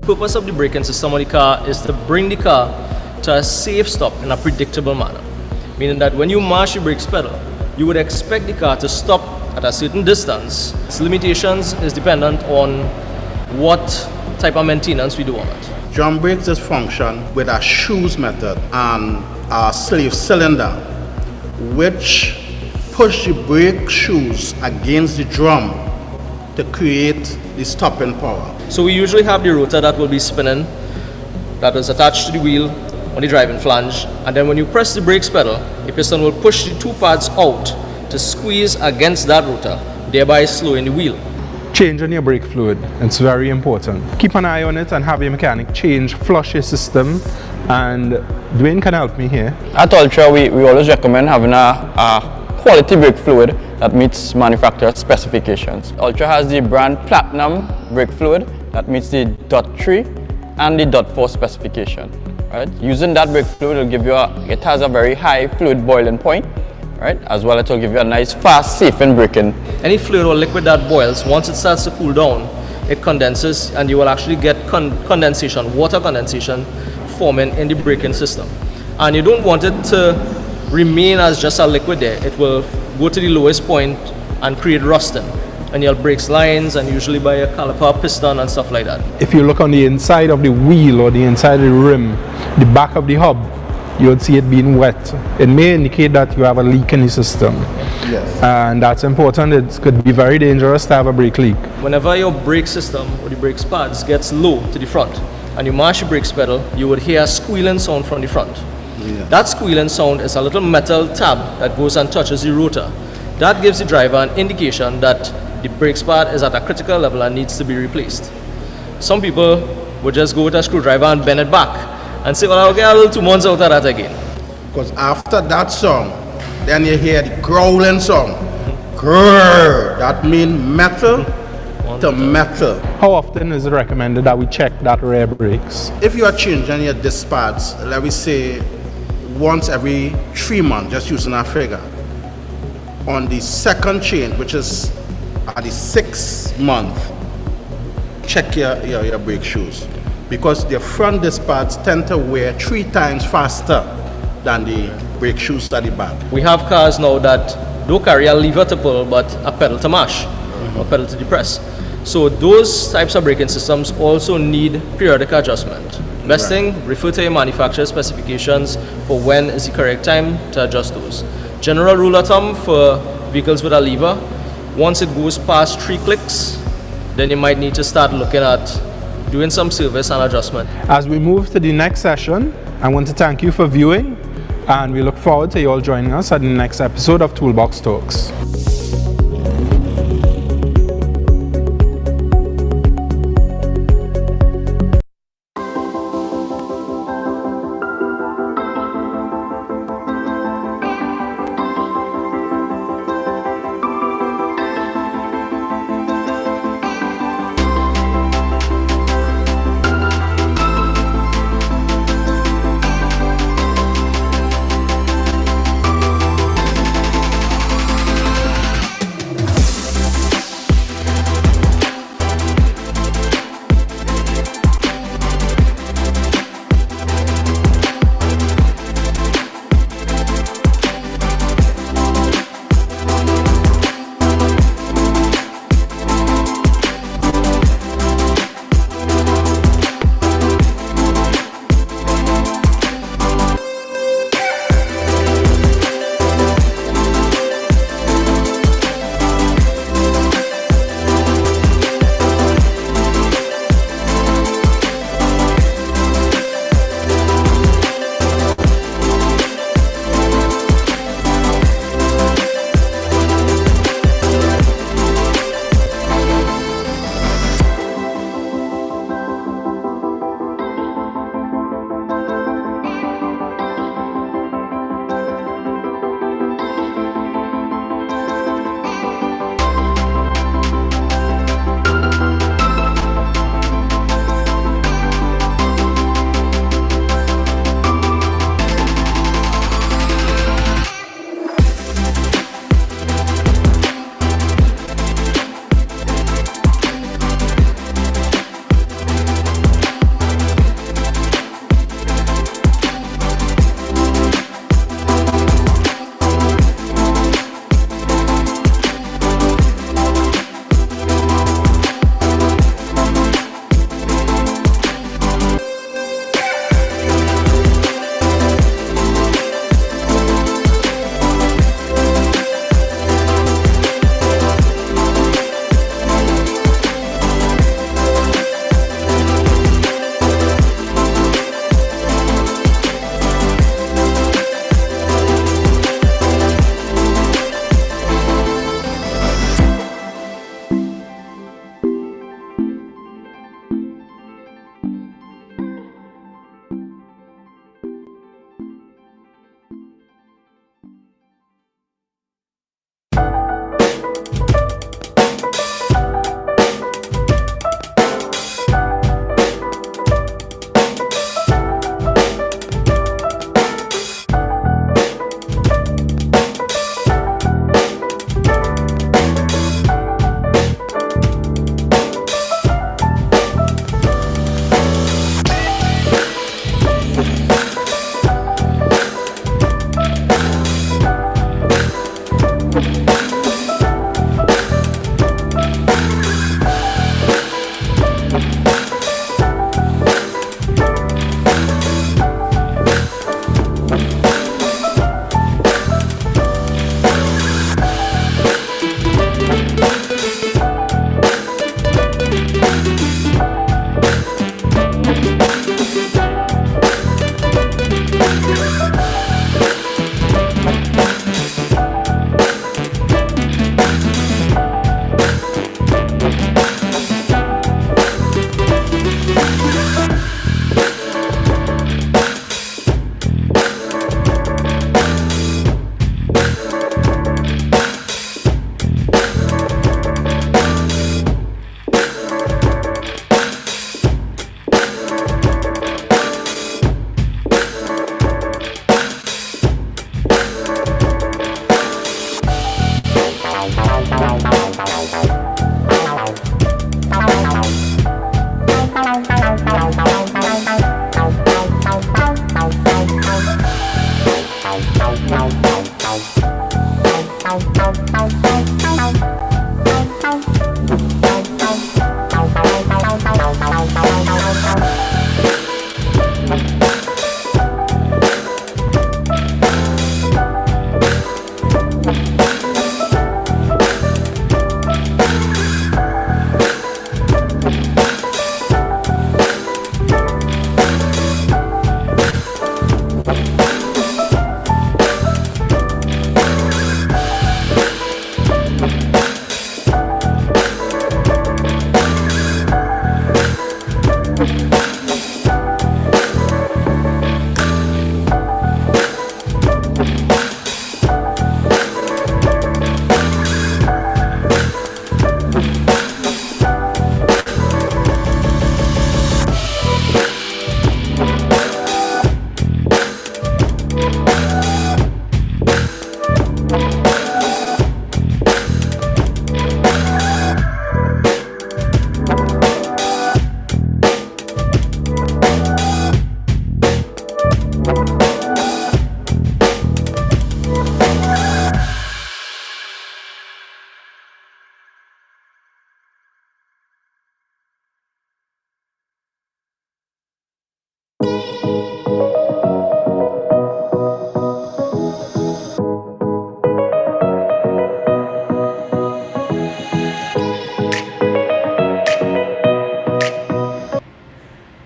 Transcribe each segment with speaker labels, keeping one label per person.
Speaker 1: purpose of the braking system of the car is to bring the car to a safe stop in a predictable manner. Meaning that when you mash the brakes pedal, you would expect the car to stop at a certain distance. Its limitations is dependent on what type of maintenance we do on it.
Speaker 2: Drum brakes is function with a shoes method and a sleeve cylinder, which push the brake shoes against the drum to create the stopping power.
Speaker 1: So we usually have the rotor that will be spinning, that is attached to the wheel on the driving flange, and then when you press the brakes pedal, the piston will push the two pads out to squeeze against that rotor, thereby slowing the wheel.
Speaker 3: Changing your brake fluid, it's very important. Keep an eye on it and have your mechanic flush your system, and Dwayne can help me here.
Speaker 4: At Ultra, we always recommend having a quality brake fluid that meets manufacturer specifications. Ultra has the brand Platinum brake fluid that meets the .3 and the .4 specification. Right? Using that brake fluid will give you it has a very high fluid boiling point, right? As well, it will give you a nice, fast, safe in braking.
Speaker 1: Any fluid or liquid that boils, once it starts to cool down, it condenses, and you will actually get condensation, water condensation, forming in the braking system. And you don't want it to remain as just a liquid there. It will go to the lowest point and create rusting, and your brakes lines, and usually by a caliper piston and stuff like that.
Speaker 3: If you look on the inside of the wheel or the inside of the rim, the back of the hub, you would see it being wet. It may indicate that you have a leak in the system.
Speaker 2: Yes.
Speaker 3: And that's important. It could be very dangerous to have a brake leak.
Speaker 1: Whenever your brake system or the brakes pads gets low to the front and you mash the brakes pedal, you would hear a squealing sound from the front.
Speaker 2: Yeah.
Speaker 1: That squealing sound is a little metal tab that goes and touches the rotor. That gives the driver an indication that the brakes pad is at a critical level and needs to be replaced. Some people would just go with a screwdriver and bend it back and say, well, I'll get a little 2 months out of that again.
Speaker 2: Because after that song, then you hear the growling song. Grrr, that means metal to metal.
Speaker 3: How often is it recommended that we check that rear brakes?
Speaker 2: If you are changing your disc pads, let me say once every 3 months, just using a figure, on the second change, which is at the 6th month, check your brake shoes, because the front disc pads tend to wear 3 times faster than the brake shoes at the back.
Speaker 1: We have cars now that don't carry a lever to pull but a pedal to mash or pedal to depress. So those types of braking systems also need periodic adjustment. Best thing, refer to your manufacturer specifications for when is the correct time to adjust those. General rule of thumb for vehicles with a lever, once it goes past 3 clicks, then you might need to start looking at doing some service and adjustment.
Speaker 3: As we move to the next session, I want to thank you for viewing, and we look forward to you all joining us at the next episode of Toolbox Talks.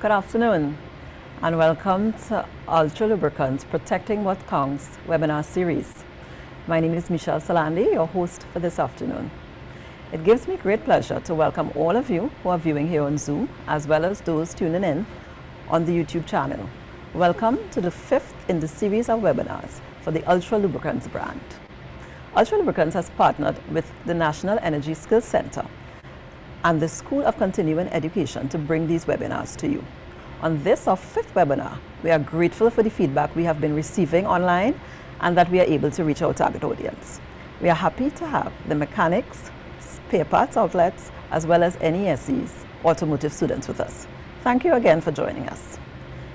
Speaker 5: Good afternoon and welcome to Ultra Lubricants Protecting What Counts webinar series. My name is Michelle Salandi, your host for this afternoon. It gives me great pleasure to welcome all of you who are viewing here on Zoom, as well as those tuning in on the YouTube channel. Welcome to the 5th in the series of webinars for the Ultra Lubricants brand. Ultra Lubricants has partnered with the National Energy Skills Center and the School of Continuing Education to bring these webinars to you. On this, our 5th webinar, we are grateful for the feedback we have been receiving online and that we are able to reach our target audience. We are happy to have the mechanics, spare parts outlets, as well as NESE's automotive students with us. Thank you again for joining us.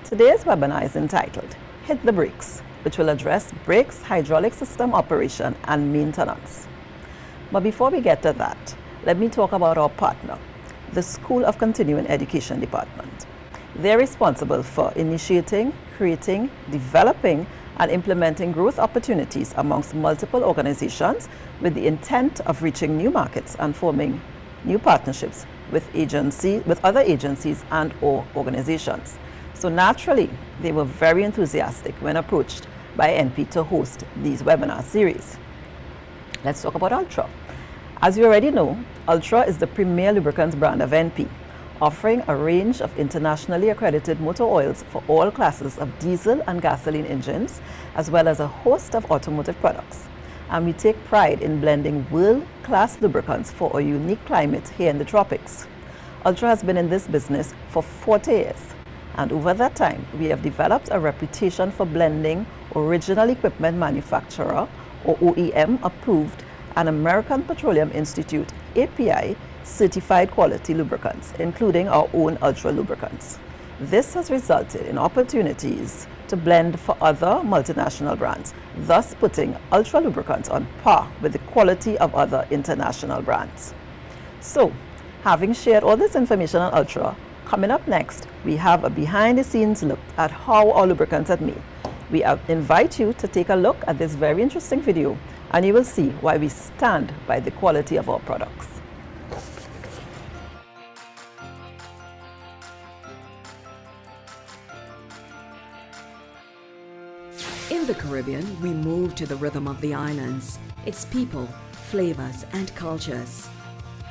Speaker 5: Today's webinar is entitled Hit the Brakes, which will address brakes, hydraulic system operation, and maintenance. But before we get to that, let me talk about our partner, the School of Continuing Education Department. They're responsible for initiating, creating, developing, and implementing growth opportunities amongst multiple organizations with the intent of reaching new markets and forming new partnerships with other agencies and or organizations. So naturally, they were very enthusiastic when approached by NP to host these webinar series. Let's talk about Ultra. As you already know, Ultra is the premier lubricants brand of NP, offering a range of internationally accredited motor oils for all classes of diesel and gasoline engines, as well as a host of automotive products. And we take pride in blending world-class lubricants for a unique climate here in the tropics. Ultra has been in this business for 40 years, and over that time, we have developed a reputation for blending original equipment manufacturer, or OEM approved, and American Petroleum Institute API certified quality lubricants, including our own Ultra lubricants. This has resulted in opportunities to blend for other multinational brands, thus putting Ultra lubricants on par with the quality of other international brands. So, having shared all this information on Ultra, coming up next, we have a behind-the-scenes look at how our lubricants are made. We invite you to take a look at this very interesting video, and you will see why we stand by the quality of our products.
Speaker 6: In the Caribbean, we move to the rhythm of the islands, its people, flavors, and cultures.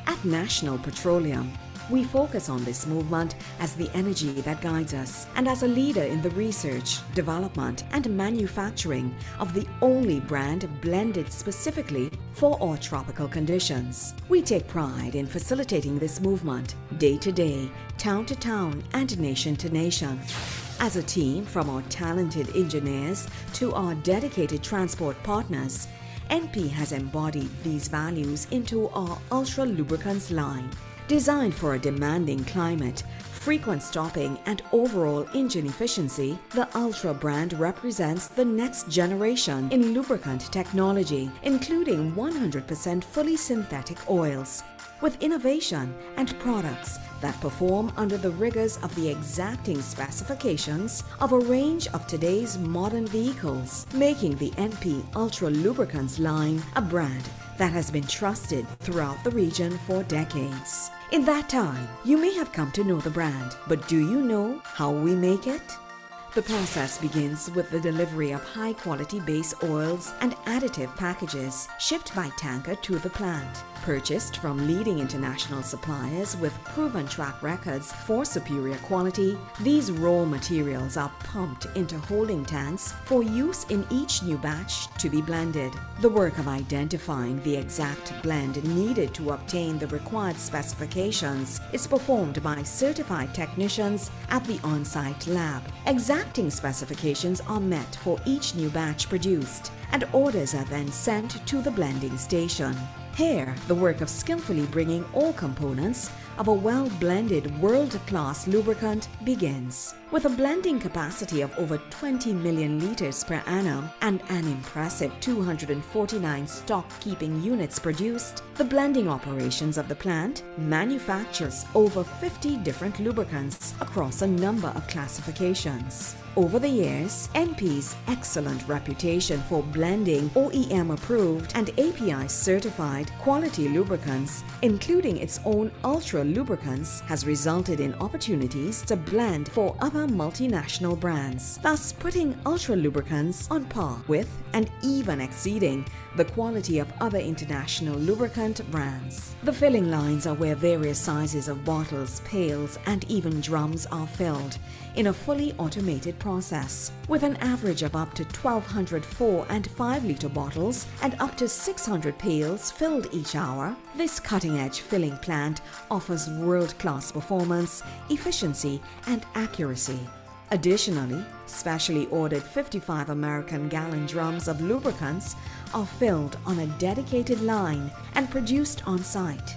Speaker 6: At National Petroleum, we focus on this movement as the energy that guides us and as a leader in the research, development, and manufacturing of the only brand blended specifically for our tropical conditions. We take pride in facilitating this movement day to day, town to town, and nation to nation. As a team, from our talented engineers to our dedicated transport partners, NP has embodied these values into our Ultra Lubricants line. Designed for a demanding climate, frequent stopping, and overall engine efficiency, the Ultra brand represents the next generation in lubricant technology, including 100% fully synthetic oils, with innovation and products that perform under the rigors of the exacting specifications of a range of today's modern vehicles, making the NP Ultra Lubricants line a brand that has been trusted throughout the region for decades. In that time, you may have come to know the brand, but do you know how we make it? The process begins with the delivery of high-quality base oils and additive packages shipped by tanker to the plant. Purchased from leading international suppliers with proven track records for superior quality, these raw materials are pumped into holding tanks for use in each new batch to be blended. The work of identifying the exact blend needed to obtain the required specifications is performed by certified technicians at the on-site lab. Exacting specifications are met for each new batch produced, and orders are then sent to the blending station. Here, the work of skillfully bringing all components of a well-blended world-class lubricant begins. With a blending capacity of over 20 million liters per annum and an impressive 249 stock-keeping units produced, the blending operations of the plant manufactures over 50 different lubricants across a number of classifications. Over the years, NP's excellent reputation for blending OEM-approved and API-certified quality lubricants, including its own Ultra Ultra Lubricants has resulted in opportunities to blend for other multinational brands, thus putting Ultra Lubricants on par with and even exceeding the quality of other international lubricant brands. The filling lines are where various sizes of bottles, pails, and even drums are filled in a fully automated process. With an average of up to 1,200 4 and 5 liter bottles and up to 600 pails filled each hour, this cutting-edge filling plant offers world-class performance, efficiency, and accuracy. Additionally, specially ordered 55 American gallon drums of lubricants are filled on a dedicated line and produced on site.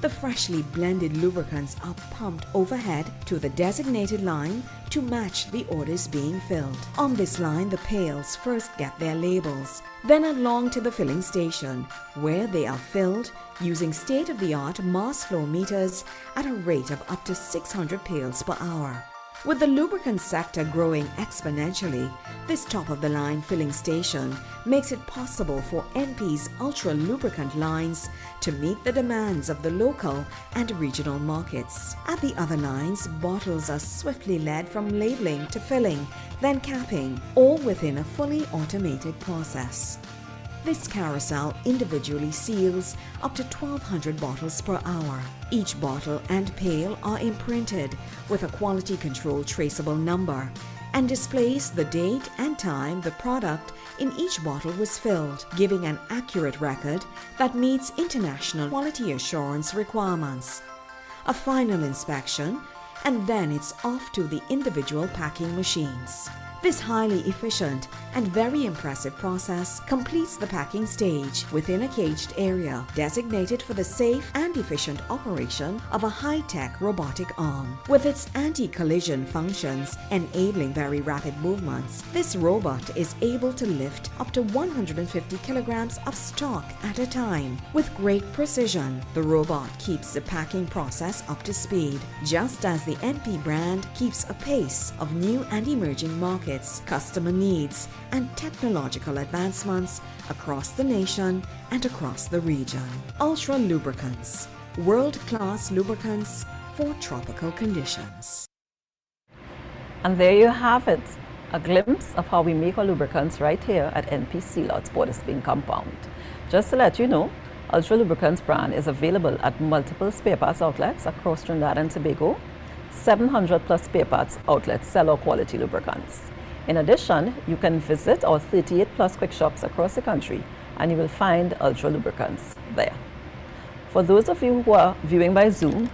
Speaker 6: The freshly blended lubricants are pumped overhead to the designated line to match the orders being filled. On this line, the pails first get their labels, then along to the filling station, where they are filled using state-of-the-art mass flow meters at a rate of up to 600 pails per hour. With the lubricant sector growing exponentially, this top-of-the-line filling station makes it possible for NP's Ultra Lubricant lines to meet the demands of the local and regional markets. At the other lines, bottles are swiftly led from labeling to filling, then capping, all within a fully automated process. This carousel individually seals up to 1,200 bottles per hour. Each bottle and pail are imprinted with a quality control traceable number and displays the date and time the product in each bottle was filled, giving an accurate record that meets international quality assurance requirements. A final inspection, and then it's off to the individual packing machines. This highly efficient and very impressive process completes the packing stage within a caged area designated for the safe and efficient operation of a high-tech robotic arm. With its anti-collision functions enabling very rapid movements, this robot is able to lift up to 150 kilograms of stock at a time. With great precision, the robot keeps the packing process up to speed, just as the NP brand keeps a pace of new and emerging markets, customer needs, and technological advancements across the nation and across the region. Ultra Lubricants, world-class lubricants for tropical conditions.
Speaker 5: And there you have it, a glimpse of how we make our lubricants right here at NP Sealots Border Spain compound. Just to let you know, Ultra Lubricants brand is available at multiple spare parts outlets across Trinidad and Tobago. 700 plus spare parts outlets sell our quality lubricants. In addition, you can visit our 38 plus quick shops across the country and you will find Ultra Lubricants there. For those of you who are viewing by Zoom,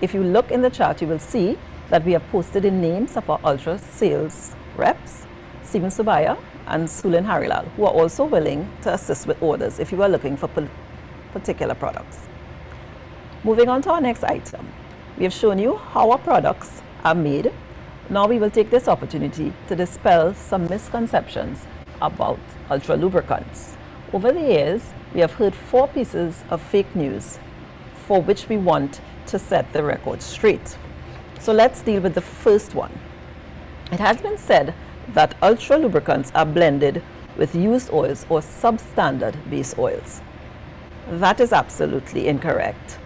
Speaker 5: if you look in the chat, you will see that we have posted the names of our Ultra sales reps, Stephen Subaya and Sulin Harilal, who are also willing to assist with orders if you are looking for particular products. Moving on to our next item. We have shown you how our products are made. Now we will take this opportunity to dispel some misconceptions about Ultra Lubricants. Over the years, we have heard 4 pieces of fake news for which we want to set the record straight. So let's deal with the first one. It has been said that Ultra Lubricants are blended with used oils or substandard base oils. That is absolutely incorrect.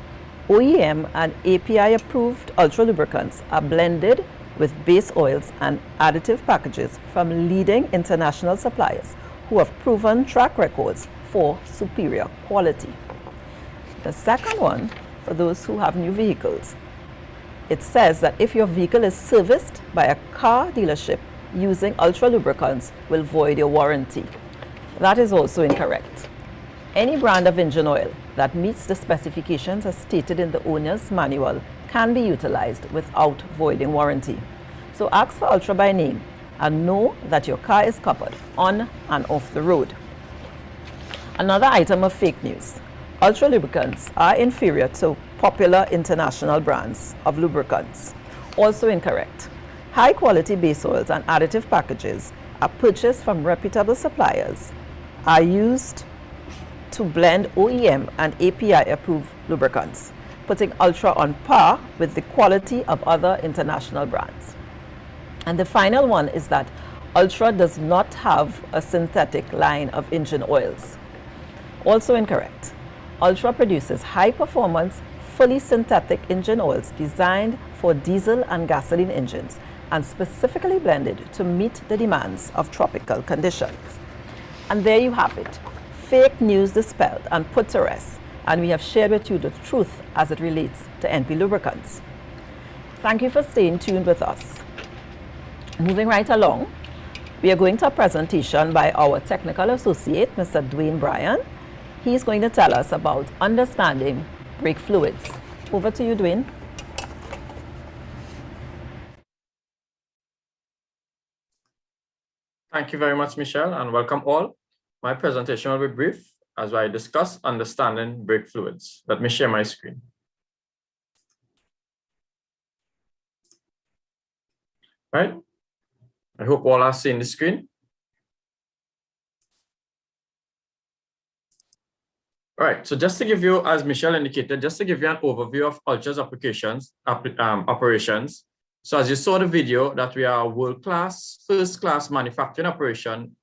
Speaker 5: OEM and API approved Ultra Lubricants are blended with base oils and additive packages from leading international suppliers who have proven track records for superior quality. The second one, for those who have new vehicles, it says that if your vehicle is serviced by a car dealership using Ultra Lubricants will void your warranty. That is also incorrect. Any brand of engine oil that meets the specifications as stated in the owner's manual can be utilized without voiding warranty. So ask for Ultra by name and know that your car is covered on and off the road. Another item of fake news. Ultra Lubricants are inferior to popular international brands of lubricants. Also incorrect. High quality base oils and additive packages are purchased from reputable suppliers, are used to blend OEM and API approved lubricants, putting Ultra on par with the quality of other international brands. And the final one is that Ultra does not have a synthetic line of engine oils. Also incorrect. Ultra produces high performance, fully synthetic engine oils designed for diesel and gasoline engines and specifically blended to meet the demands of tropical conditions. And there you have it. Fake news dispelled and put to rest, and we have shared with you the truth as it relates to NP Lubricants. Thank you for staying tuned with us. Moving right along, we are going to a presentation by our technical associate, Mr. Dwayne Bryan. He's going to tell us about understanding brake fluids. Over to you, Dwayne.
Speaker 4: Thank you very much, Michelle, and welcome all. My presentation will be brief as I discuss understanding brake fluids. Let me share my screen. Right. I hope all are seeing the screen. All right, so just to give you, as Michelle indicated, just to give you an overview of Ultra's operations. So as you saw the video, that we are a world-class, first-class manufacturing operation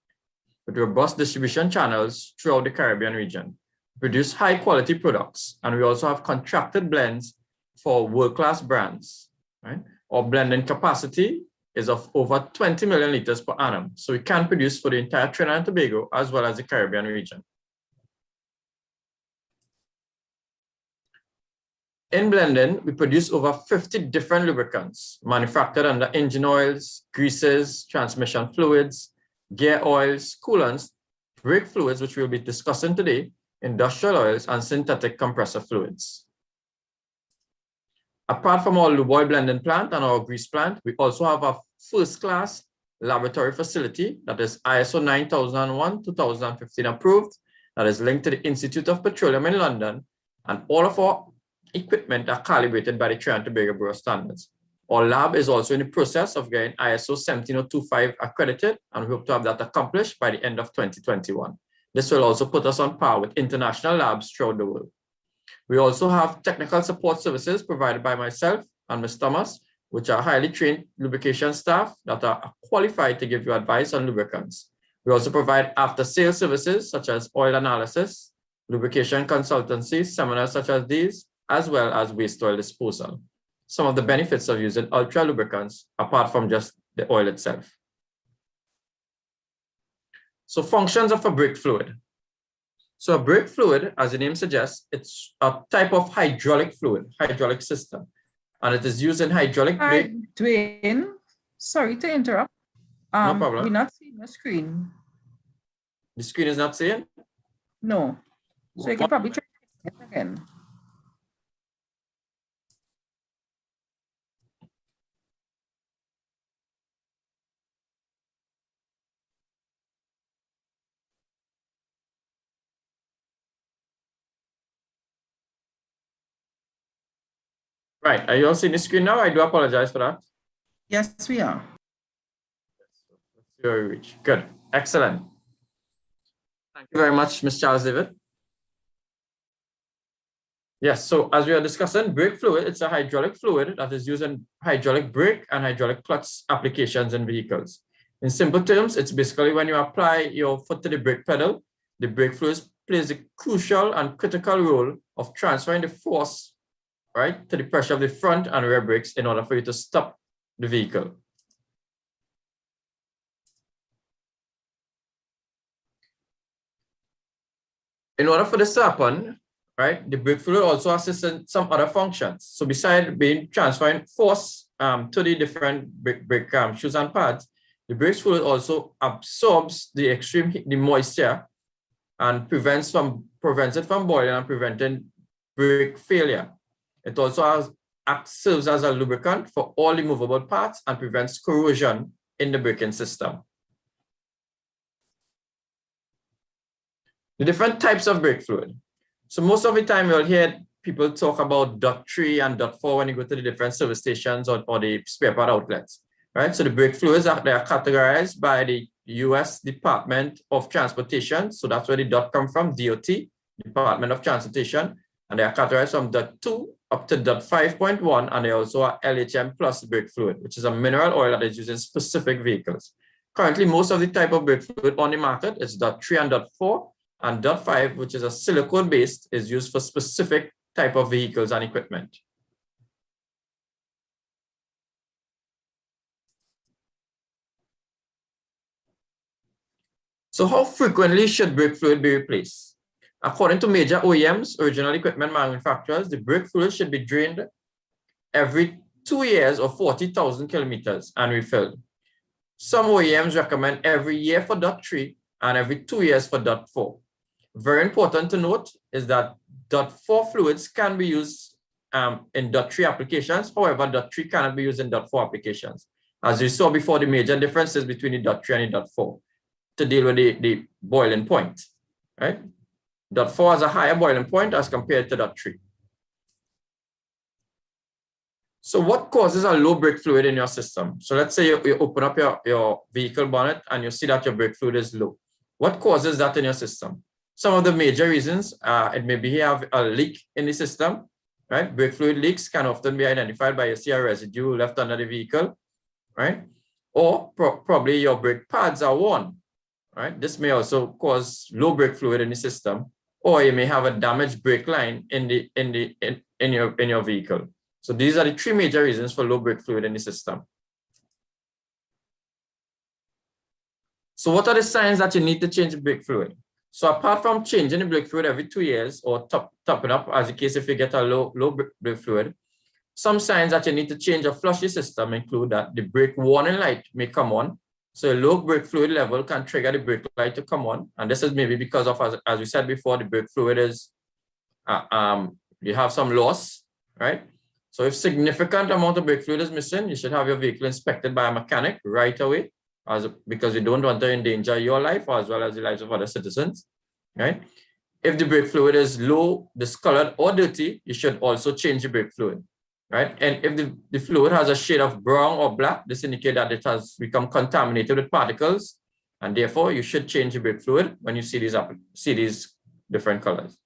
Speaker 4: with robust distribution channels throughout the Caribbean region. We produce high-quality products, and we also have contracted blends for world-class brands. Right? Our blending capacity is of over 20 million liters per annum, so we can produce for the entire Trinidad and Tobago as well as the Caribbean region. In blending, we produce over 50 different lubricants manufactured under engine oils, greases, transmission fluids, gear oils, coolants, brake fluids, which we'll be discussing today, industrial oils, and synthetic compressor fluids. Apart from our lube oil blending plant and our grease plant, we also have a first-class laboratory facility that is ISO 9001-2015 approved, that is linked to the Institute of Petroleum in London, and all of our equipment are calibrated by the Trinidad and Tobago Bureau standards. Our lab is also in the process of getting ISO 17025 accredited, and we hope to have that accomplished by the end of 2021. This will also put us on par with international labs throughout the world. We also have technical support services provided by myself and Ms. Thomas, which are highly trained lubrication staff that are qualified to give you advice on lubricants. We also provide after-sales services such as oil analysis, lubrication consultancy, seminars such as these, as well as waste oil disposal. Some of the benefits of using Ultra lubricants, apart from just the oil itself. So functions of a brake fluid. So a brake fluid, as the name suggests, it's a type of hydraulic fluid, hydraulic system. And it is used in hydraulic brake.
Speaker 7: Dwayne, sorry to interrupt.
Speaker 4: No problem.
Speaker 7: We're not seeing the screen.
Speaker 4: The screen is not seeing?
Speaker 7: No. So you can probably try it again.
Speaker 4: Right, are you all seeing the screen now? I do apologize for that.
Speaker 7: Yes, we are.
Speaker 4: Very rich. Good, excellent. Thank you very much, Ms. Charles David. Yes, so as we are discussing, brake fluid, it's a hydraulic fluid that is used in hydraulic brake and hydraulic clutch applications in vehicles. In simple terms, it's basically when you apply your foot to the brake pedal, the brake fluid plays a crucial and critical role of transferring the force, right, to the pressure of the front and rear brakes in order for you to stop the vehicle. In order for this to happen, right, the brake fluid also assists in some other functions. So besides transferring force to the different brake shoes and pads, the brake fluid also absorbs the the moisture and prevents it from boiling and preventing brake failure. It also serves as a lubricant for all the movable parts and prevents corrosion in the braking system. The different types of brake fluid. So most of the time you'll hear people talk about DOT3 and DOT4 when you go to the different service stations or the spare part outlets, right? So the brake fluids they are categorized by the US Department of Transportation. So that's where the DOT come from, DOT, Department of Transportation. And they are categorized from DOT2 up to DOT5.1, and they also are LHM plus brake fluid, which is a mineral oil that is used in specific vehicles. Currently, most of the type of brake fluid on the market is DOT3 and DOT4, and DOT5, which is a silicone based, is used for specific
Speaker 8: type of vehicles and equipment. So how frequently should brake fluid be replaced? According to major OEMs, original equipment manufacturers, the brake fluid should be drained every 2 years or 40,000 kilometers and refilled. Some OEMs recommend every year for .3 and every 2 years for .4. Very important to note is that .4 fluids can be used in .3 applications. However, .3 cannot be used in .4 applications. As we saw before, the major differences between the .3 and the .4 to deal with the boiling point, right? .4 has a higher boiling point as compared to .3. So what causes a low brake fluid in your system? So let's say you open up your vehicle bonnet and you see that your brake fluid is low. What causes that in your system? Some of the major reasons, it may be you have a leak in the system, right? Brake fluid leaks can often be identified by you see a residue left under the vehicle, right? Or probably your brake pads are worn, right? This may also cause low brake fluid in the system, or you may have a damaged brake line in your vehicle. So these are the three major reasons for low brake fluid in the system. So what are the signs that you need to change the brake fluid? So apart from changing the brake fluid every 2 years or topping up, as the case if you get a low brake fluid, some signs that you need to change or flush the system include that the brake warning light may come on. So a low brake fluid level can trigger the brake light to come on. And this is maybe because of, as we said before, the brake fluid is, you have some loss, right? So if significant amount of brake fluid is missing, you should have your vehicle inspected by a mechanic right away, because you don't want to endanger your life as well as the lives of other citizens, right? If the brake fluid is low, discolored, or dirty, you should also change the brake fluid, right? And if the fluid has a shade of brown or black, this indicates that it has become contaminated with particles, and therefore you should change the brake fluid when you see these different colors.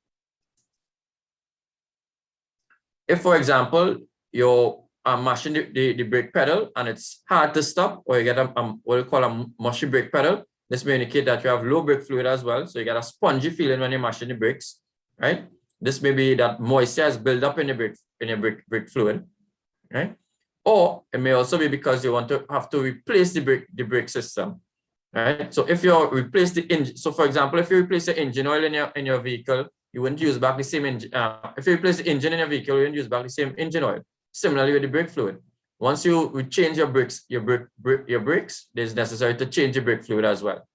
Speaker 8: If, for example, you're mashing the brake pedal and it's hard to stop, or you get what we call a mushy brake pedal, this may indicate that you have low brake fluid as well. So you get a spongy feeling when you're mashing the brakes, right? This may be that moisture has built up in your brake fluid, right? Or it may also be because you want to have to replace the brake system, right? So if you replace the engine, so for example, if you replace the engine oil in your vehicle, you wouldn't use back the same engine. If you replace the engine in your vehicle, you wouldn't use back the same engine oil. Similarly with the brake fluid. Once you change your brakes, it's necessary to change the brake fluid as well.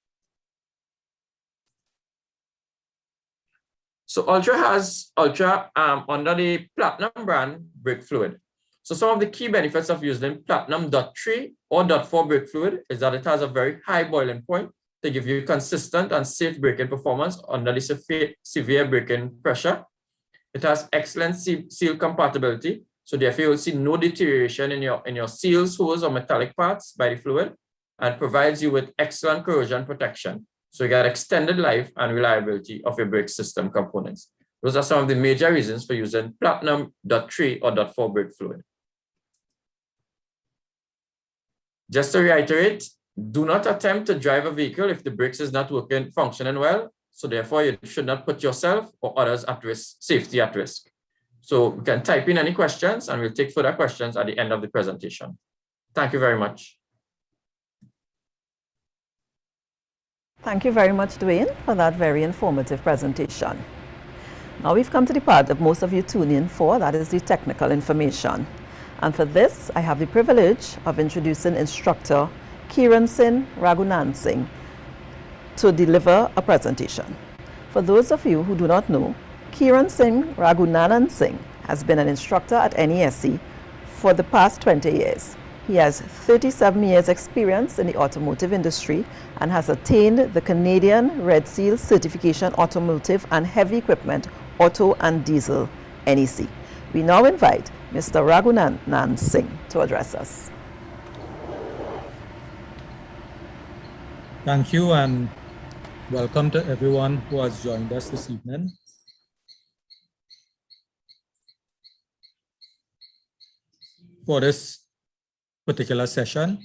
Speaker 8: So Ultra has under the Platinum brand brake fluid. So some of the key benefits of using Platinum .3 or .4 brake fluid is that it has a very high boiling point to give you consistent and safe braking performance under the severe braking pressure. It has excellent seal compatibility. So therefore you will see no deterioration in your seals, hose, or metallic parts by the fluid, and provides you with excellent corrosion protection. So you get extended life and reliability of your brake system components. Those are some of the major reasons for using Platinum .3 or .4 brake fluid. Just to reiterate, do not attempt to drive a vehicle if the brakes is not functioning well. So therefore you should not put yourself or others at risk, safety at risk. So you can type in any questions and we'll take further questions at the end of the presentation. Thank you very much.
Speaker 5: Thank you very much, Dwayne, for that very informative presentation. Now we've come to the part that most of you tune in for, that is the technical information. And for this, I have the privilege of introducing instructor Kiran Singh Raghunan Singh to deliver a presentation. For those of you who do not know, Kiran Singh Raghunanan Singh has been an instructor at NESC for the past 20 years. He has 37 years experience in the automotive industry and has attained the Canadian Red Seal Certification Automotive and Heavy Equipment Auto and Diesel NEC. We now invite Mr. Raghunanan Singh to address us.
Speaker 9: Thank you and welcome to everyone who has joined us this evening. For this particular session,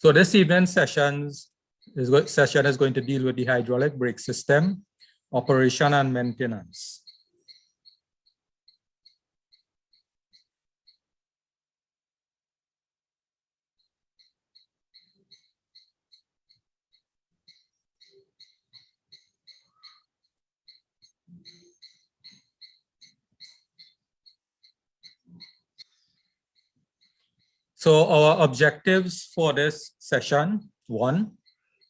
Speaker 9: So this evening's session is going to deal with the hydraulic brake system, operation and maintenance. So our objectives for this session: 1,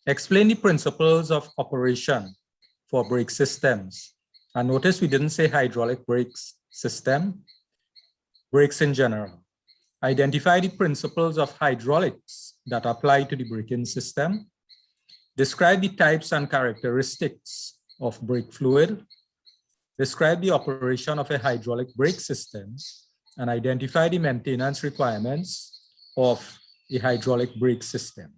Speaker 9: explain the principles of operation for brake systems. And notice we didn't say hydraulic brakes system, brakes in general. Identify the principles of hydraulics that apply to the braking system. Describe the types and characteristics of brake fluid. Describe the operation of a hydraulic brake system, and identify the maintenance requirements of a hydraulic brake system.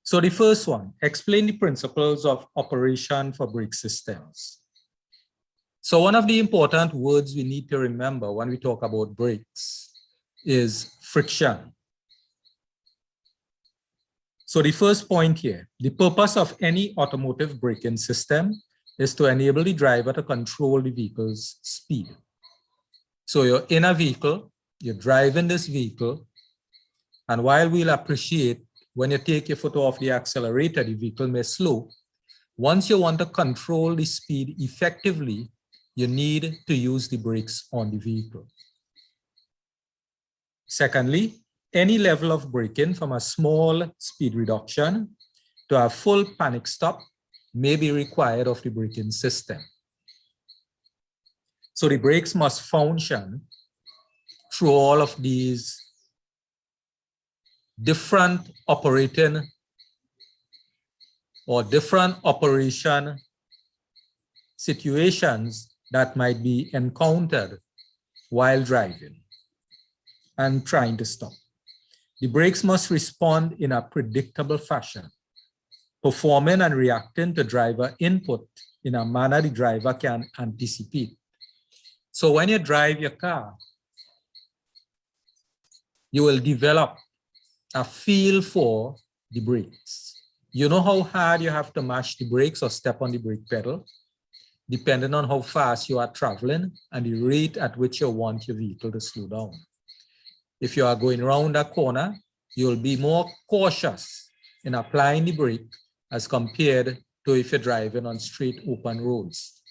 Speaker 9: So the first one, explain the principles of operation for brake systems. So one of the important words we need to remember when we talk about brakes is friction. So the first point here, the purpose of any automotive braking system is to enable the driver to control the vehicle's speed. So you're in a vehicle, you're driving this vehicle, and while we'll appreciate when you take your foot off the accelerator, the vehicle may slow. Once you want to control the speed effectively, you need to use the brakes on the vehicle. Secondly, any level of braking from a small speed reduction to a full panic stop may be required of the braking system. So the brakes must function through all of these different operating or different operation situations that might be encountered while driving and trying to stop. The brakes must respond in a predictable fashion, performing and reacting to driver input in a manner the driver can anticipate. So when you drive your car, you will develop a feel for the brakes. You know how hard you have to mash the brakes or step on the brake pedal, depending on how fast you are traveling and the rate at which you want your vehicle to slow down. If you are going around a corner, you'll be more cautious in applying the brake as compared to if you're driving on straight open roads.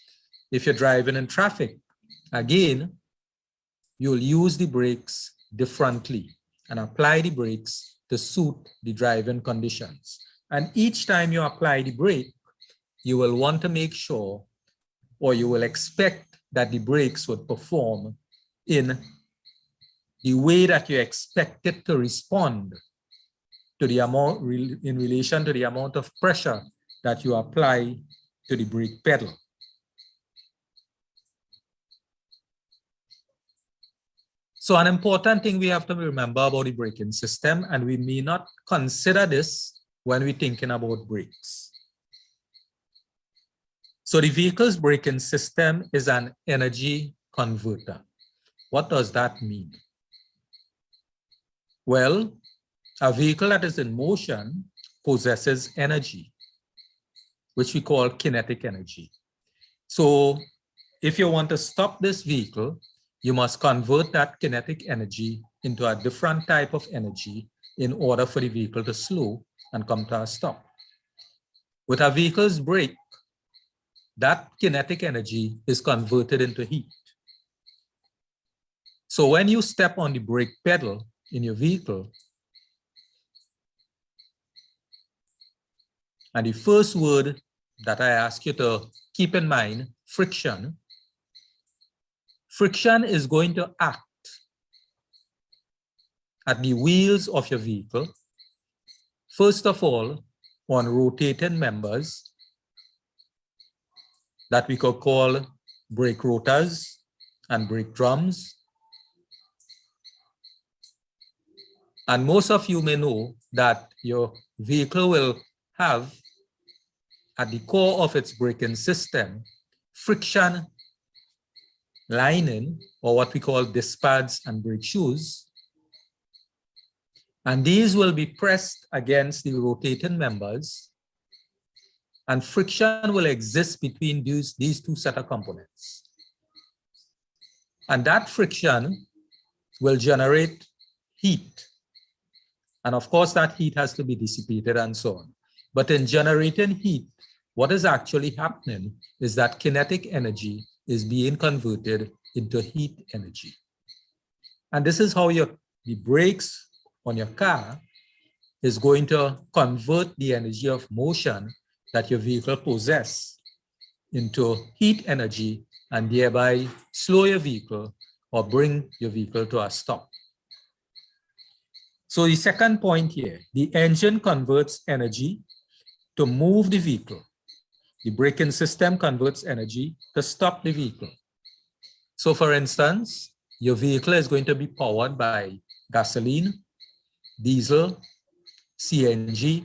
Speaker 9: If you're driving in traffic, again, you'll use the brakes differently and apply the brakes to suit the driving conditions. And each time you apply the brake, you will want to make sure, or you will expect that the brakes would perform in the way that you expect it to respond to the amount in relation to the amount of pressure that you apply to the brake pedal. So an important thing we have to remember about the braking system, and we may not consider this when we're thinking about brakes. So the vehicle's braking system is an energy converter. What does that mean? Well, a vehicle that is in motion possesses energy, which we call kinetic energy. So if you want to stop this vehicle, you must convert that kinetic energy into a different type of energy in order for the vehicle to slow and come to a stop. With a vehicle's brake, that kinetic energy is converted into heat. So when you step on the brake pedal in your vehicle, and the first word that I ask you to keep in mind, friction. Friction is going to act at the wheels of your vehicle, first of all, on rotating members that we could call brake rotors and brake drums. And most of you may know that your vehicle will have at the core of its braking system friction lining, or what we call disc pads and brake shoes. And these will be pressed against the rotating members, and friction will exist between these two set of components. And that friction will generate heat. And of course, that heat has to be dissipated and so on. But in generating heat, what is actually happening is that kinetic energy is being converted into heat energy. And this is how the brakes on your car is going to convert the energy of motion that your vehicle possesses into heat energy and thereby slow your vehicle or bring your vehicle to a stop. So the second point here, the engine converts energy to move the vehicle. The braking system converts energy to stop the vehicle. So for instance, your vehicle is going to be powered by gasoline, diesel, CNG,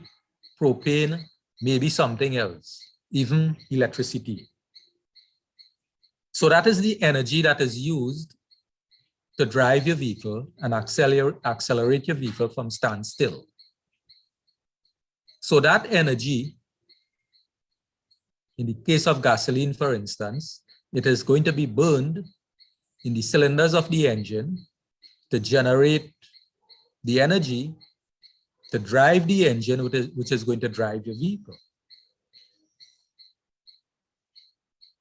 Speaker 9: propane, maybe something else, even electricity. So that is the energy that is used to drive your vehicle and accelerate your vehicle from standstill. So that energy, in the case of gasoline, for instance, it is going to be burned in the cylinders of the engine to generate the energy to drive the engine, which is going to drive your vehicle.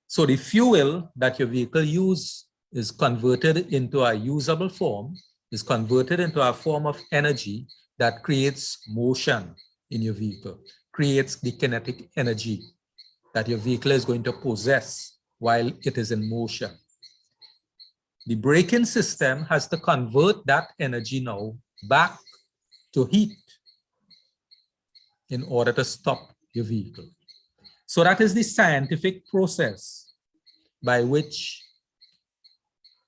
Speaker 9: So the fuel that your vehicle uses is converted into a usable form, is converted into a form of energy that creates motion in your vehicle, creates the kinetic energy that your vehicle is going to possess while it is in motion. The braking system has to convert that energy now back to heat in order to stop your vehicle. So that is the scientific process by which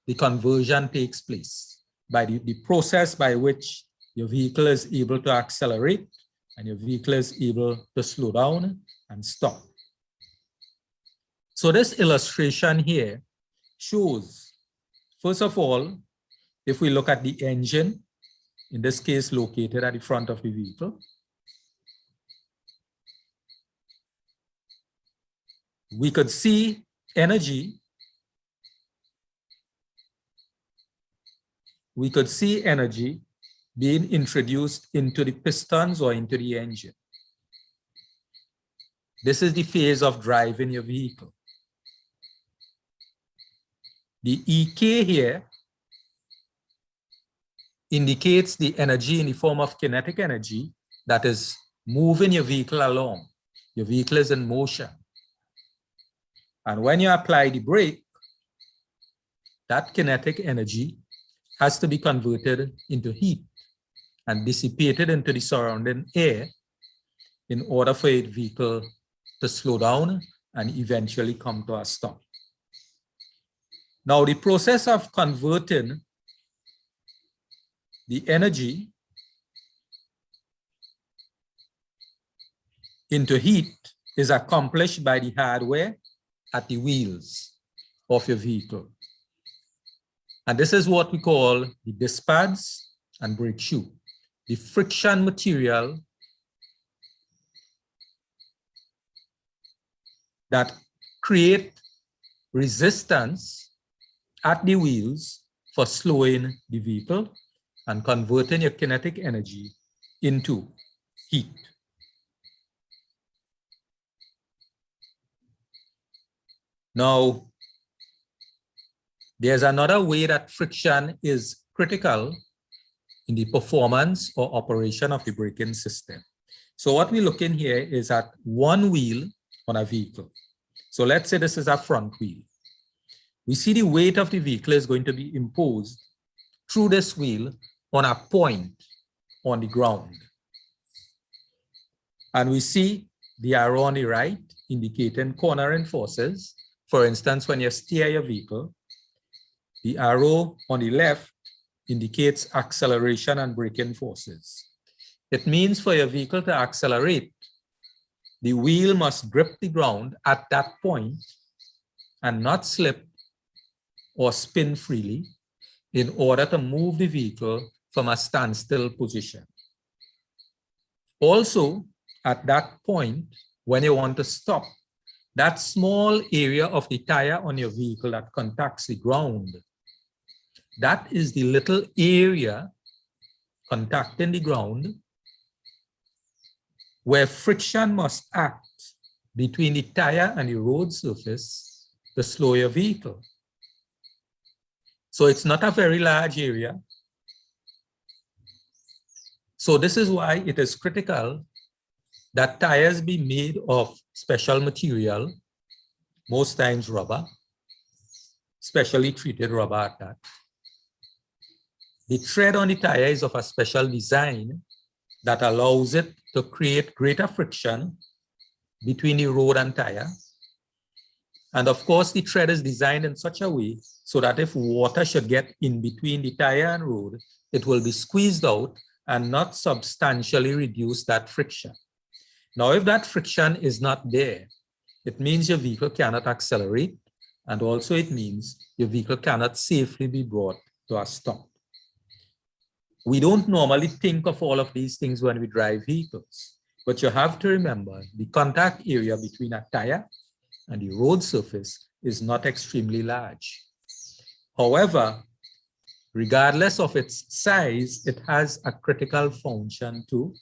Speaker 9: the conversion takes place, by the process by which your vehicle is able to accelerate and your vehicle is able to slow down and stop. So this illustration here shows, first of all, if we look at the engine, in this case located at the front of the vehicle, we could see energy. We could see energy being introduced into the pistons or into the engine. This is the phase of driving your vehicle. The EK here indicates the energy in the form of kinetic energy that is moving your vehicle along. Your vehicle is in motion. And when you apply the brake, that kinetic energy has to be converted into heat and dissipated into the surrounding air in order for a vehicle to slow down and eventually come to a stop. Now, the process of converting the energy into heat is accomplished by the hardware at the wheels of your vehicle. And this is what we call the disc pads and brake shoe. The friction material that create resistance at the wheels for slowing the vehicle and converting your kinetic energy into heat. Now, there's another way that friction is critical in the performance or operation of the braking system. So what we're looking here is at one wheel on a vehicle. So let's say this is a front wheel. We see the weight of the vehicle is going to be imposed through this wheel on a point on the ground. And we see the arrow on the right indicating cornering forces. For instance, when you steer your vehicle, the arrow on the left indicates acceleration and braking forces. It means for your vehicle to accelerate, the wheel must grip the ground at that point and not slip or spin freely in order to move the vehicle from a standstill position. Also, at that point, when you want to stop, that small area of the tire on your vehicle that contacts the ground, that is the little area contacting the ground where friction must act between the tire and the road surface to slow your vehicle. So it's not a very large area. So this is why it is critical that tires be made of special material, most times rubber, specially treated rubber at that. The tread on the tire is of a special design that allows it to create greater friction between the road and tire. And of course, the tread is designed in such a way so that if water should get in between the tire and road, it will be squeezed out and not substantially reduce that friction. Now, if that friction is not there, it means your vehicle cannot accelerate, and also it means your vehicle cannot safely be brought to a stop. We don't normally think of all of these things when we drive vehicles, but you have to remember the contact area between a tire and the road surface is not extremely large. However, regardless of its size, it has a critical function to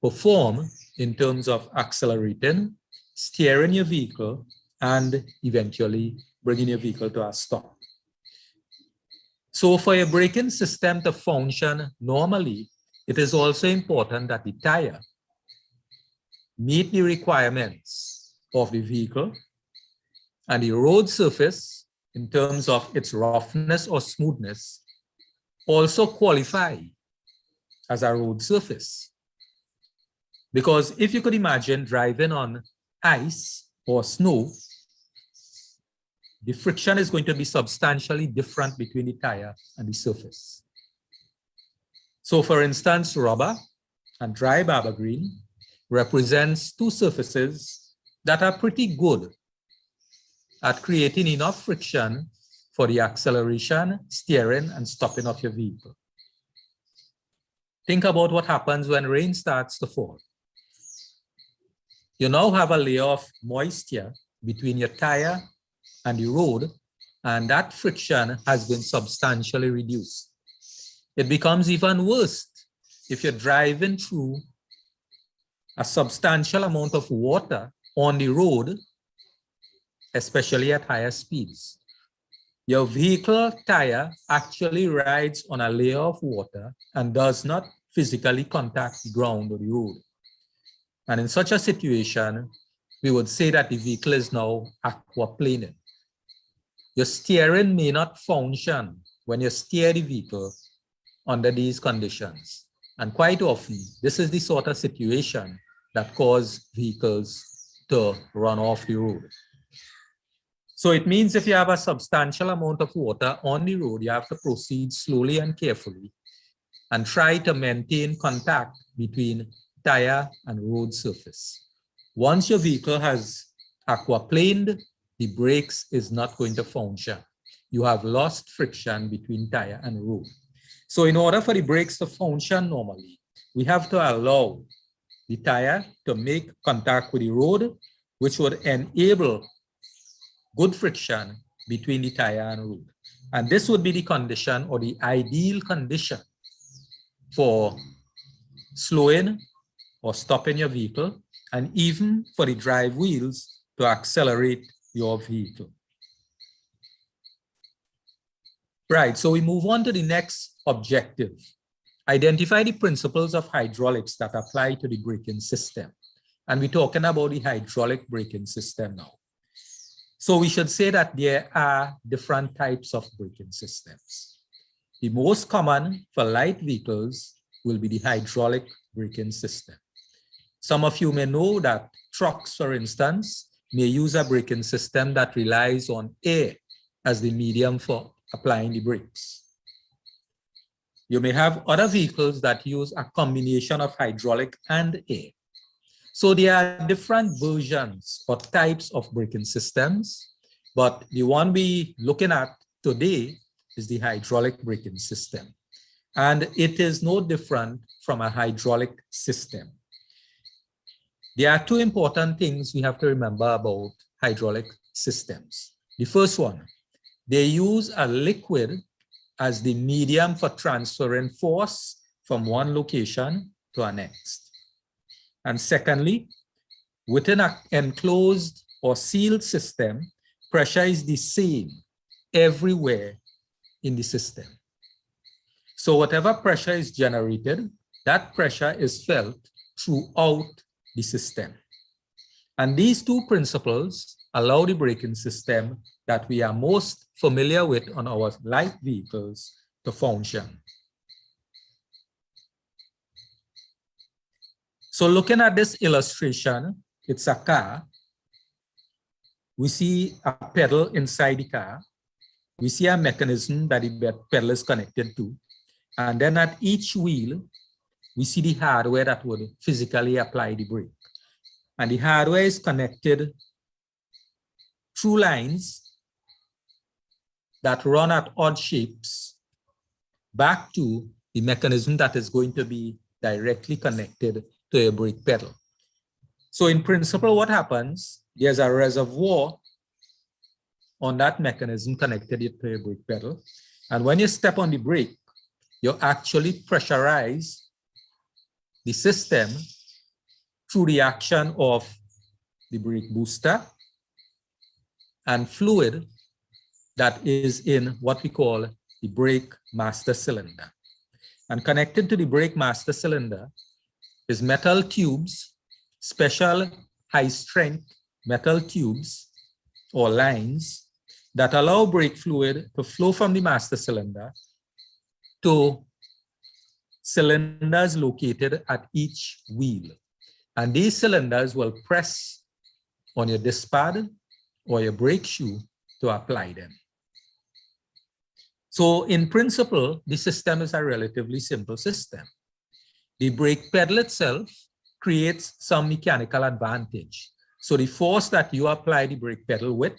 Speaker 9: perform in terms of accelerating, steering your vehicle, and eventually bringing your vehicle to a stop. So for your braking system to function normally, it is also important that the tire meet the requirements of the vehicle and the road surface in terms of its roughness or smoothness also qualify as a road surface. Because if you could imagine driving on ice or snow, the friction is going to be substantially different between the tire and the surface. So for instance, rubber and dry barber green represents two surfaces that are pretty good at creating enough friction for the acceleration, steering, and stopping of your vehicle. Think about what happens when rain starts to fall. You now have a layer of moisture between your tire and the road, and that friction has been substantially reduced. It becomes even worse if you're driving through a substantial amount of water on the road, especially at higher speeds. Your vehicle tire actually rides on a layer of water and does not physically contact the ground or the road. And in such a situation, we would say that the vehicle is now aquaplaning. Your steering may not function when you steer the vehicle under these conditions. And quite often, this is the sort of situation that causes vehicles to run off the road. So it means if you have a substantial amount of water on the road, you have to proceed slowly and carefully and try to maintain contact between tire and road surface. Once your vehicle has aquaplaned, the brakes is not going to function. You have lost friction between tire and road. So in order for the brakes to function normally, we have to allow the tire to make contact with the road, which would enable good friction between the tire and road. And this would be the condition or the ideal condition for slowing or stopping your vehicle, and even for the drive wheels to accelerate your vehicle. Right, so we move on to the next objective. Identify the principles of hydraulics that apply to the braking system. And we're talking about the hydraulic braking system now. So we should say that there are different types of braking systems. The most common for light vehicles will be the hydraulic braking system. Some of you may know that trucks, for instance, may use a braking system that relies on air as the medium for applying the brakes. You may have other vehicles that use a combination of hydraulic and air. So there are different versions or types of braking systems, But the one we looking at today is the hydraulic braking system. And it is no different from a hydraulic system. There are two important things we have to remember about hydraulic systems. The first one, they use a liquid as the medium for transferring force from one location to the next. And secondly, within an enclosed or sealed system, pressure is the same everywhere in the system. So whatever pressure is generated, that pressure is felt throughout the system. And these two principles allow the braking system that we are most familiar with on our light vehicles to function. So looking at this illustration, it's a car. We see a pedal inside the car. We see a mechanism that the pedal is connected to. And then at each wheel, we see the hardware that would physically apply the brake. And the hardware is connected through lines that run at odd shapes back to the mechanism that is going to be directly connected to a brake pedal. So in principle, what happens, there's a reservoir on that mechanism connected to a brake pedal. And when you step on the brake, you actually pressurize the system through the action of the brake booster and fluid that is in what we call the brake master cylinder. And connected to the brake master cylinder is metal tubes, special high-strength metal tubes or lines that allow brake fluid to flow from the master cylinder to cylinders located at each wheel. And these cylinders will press on your disc pad or your brake shoe to apply them. So in principle, the system is a relatively simple system. The brake pedal itself creates some mechanical advantage. So the force that you apply the brake pedal with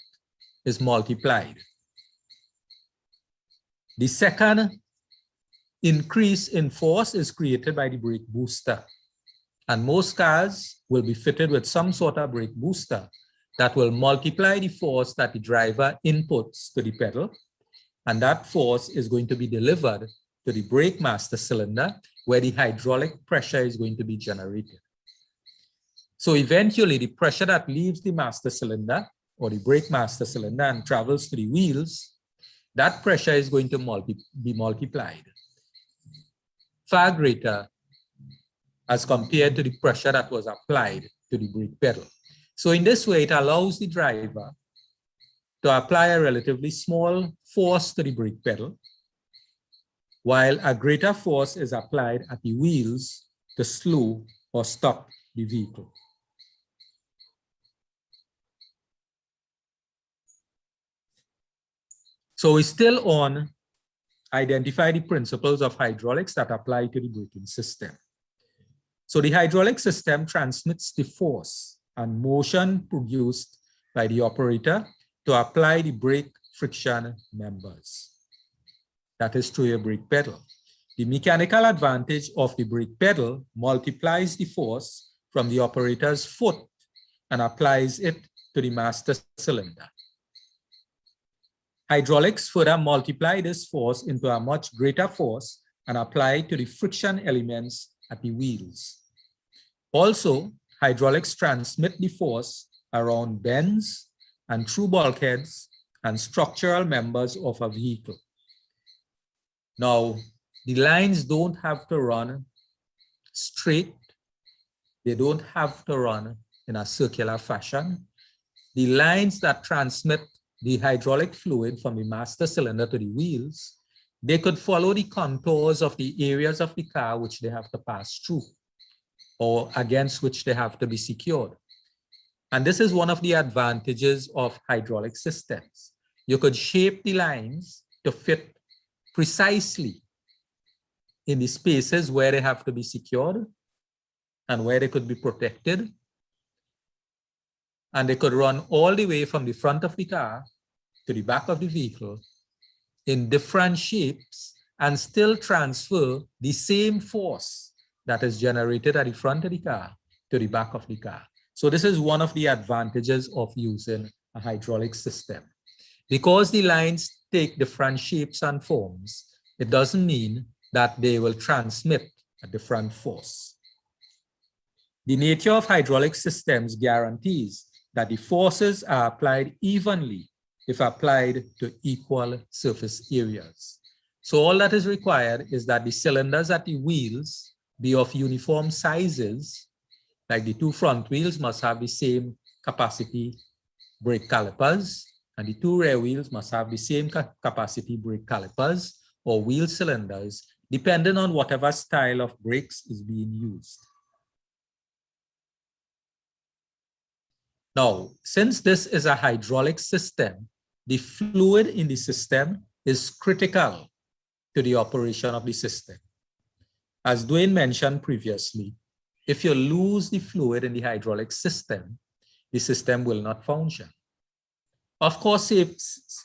Speaker 9: is multiplied. The second increase in force is created by the brake booster. And most cars will be fitted with some sort of brake booster that will multiply the force that the driver inputs to the pedal. And that force is going to be delivered to the brake master cylinder where the hydraulic pressure is going to be generated. So eventually the pressure that leaves the master cylinder or the brake master cylinder and travels to the wheels, that pressure is going to be multiplied far greater as compared to the pressure that was applied to the brake pedal. So in this way, it allows the driver to apply a relatively small force to the brake pedal, while a greater force is applied at the wheels to slow or stop the vehicle. So we're still on identify the principles of hydraulics that apply to the braking system. So the hydraulic system transmits the force and motion produced by the operator to apply the brake friction members. That is through a brake pedal. The mechanical advantage of the brake pedal multiplies the force from the operator's foot and applies it to the master cylinder. Hydraulics further multiply this force into a much greater force and apply it to the friction elements at the wheels. Also, hydraulics transmit the force around bends and through bulkheads and structural members of a vehicle. Now, the lines don't have to run straight. They don't have to run in a circular fashion. The lines that transmit the hydraulic fluid from the master cylinder to the wheels, they could follow the contours of the areas of the car which they have to pass through or against which they have to be secured. And this is one of the advantages of hydraulic systems. You could shape the lines to fit precisely in the spaces where they have to be secured and where they could be protected. And they could run all the way from the front of the car to the back of the vehicle in different shapes and still transfer the same force that is generated at the front of the car to the back of the car. So this is one of the advantages of using a hydraulic system. Because the lines take different shapes and forms, it doesn't mean that they will transmit a different force. The nature of hydraulic systems guarantees that the forces are applied evenly if applied to equal surface areas. So all that is required is that the cylinders at the wheels be of uniform sizes, like the two front wheels must have the same capacity brake calipers, and the two rear wheels must have the same capacity brake calipers or wheel cylinders, depending on whatever style of brakes is being used. Now, since this is a hydraulic system, the fluid in the system is critical to the operation of the system. As Dwayne mentioned previously, if you lose the fluid in the hydraulic system, the system will not function. Of course,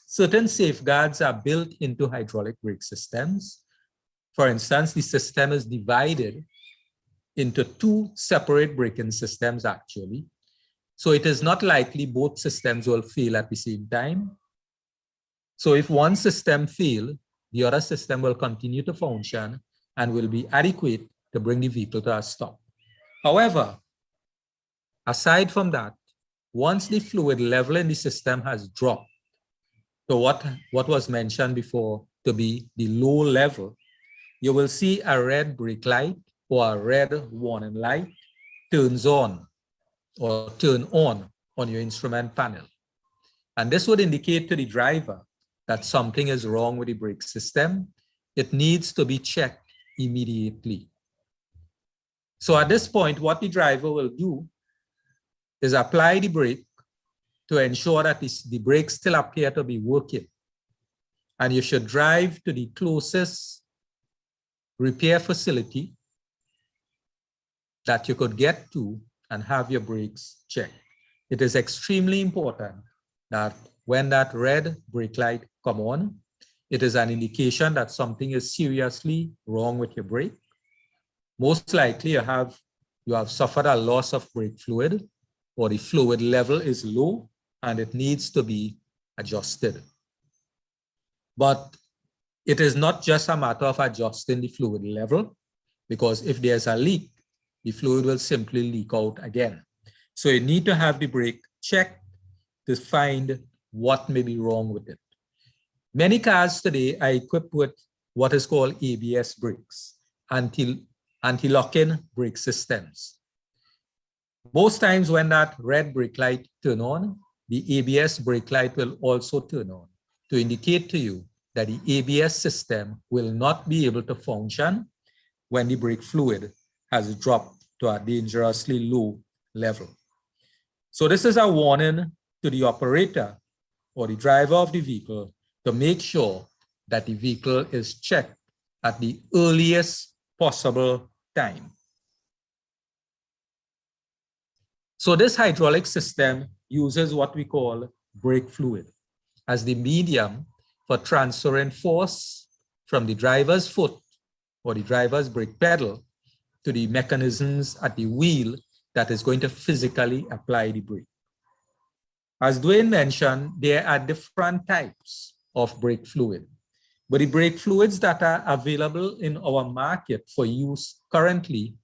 Speaker 9: certain safeguards are built into hydraulic brake systems. For instance, the system is divided into two separate braking systems actually. So it is not likely both systems will fail at the same time. So if one system fails, the other system will continue to function and will be adequate to bring the vehicle to a stop. However, aside from that, once the fluid level in the system has dropped to what was mentioned before to be the low level, you will see a red brake light or a red warning light turns on or turn on your instrument panel. And this would indicate to the driver that something is wrong with the brake system. It needs to be checked immediately. So at this point, what the driver will do is apply the brake to ensure that the brakes still appear to be working. And you should drive to the closest repair facility that you could get to and have your brakes checked. It is extremely important that when that red brake light come on, it is an indication that something is seriously wrong with your brake. Most likely you have suffered a loss of brake fluid, or the fluid level is low and it needs to be adjusted. But it is not just a matter of adjusting the fluid level, because if there's a leak, the fluid will simply leak out again. So you need to have the brake checked to find what may be wrong with it. Many cars today are equipped with what is called ABS brakes, anti-locking brake systems. Most times when that red brake light turns on, the ABS brake light will also turn on to indicate to you that the ABS system will not be able to function when the brake fluid has dropped to a dangerously low level. So this is a warning to the operator or the driver of the vehicle to make sure that the vehicle is checked at the earliest possible time. So this hydraulic system uses what we call brake fluid as the medium for transferring force from the driver's foot or the driver's brake pedal to the mechanisms at the wheel that is going to physically apply the brake. As Dwayne mentioned, there are different types of brake fluid, but the brake fluids that are available in our market for use currently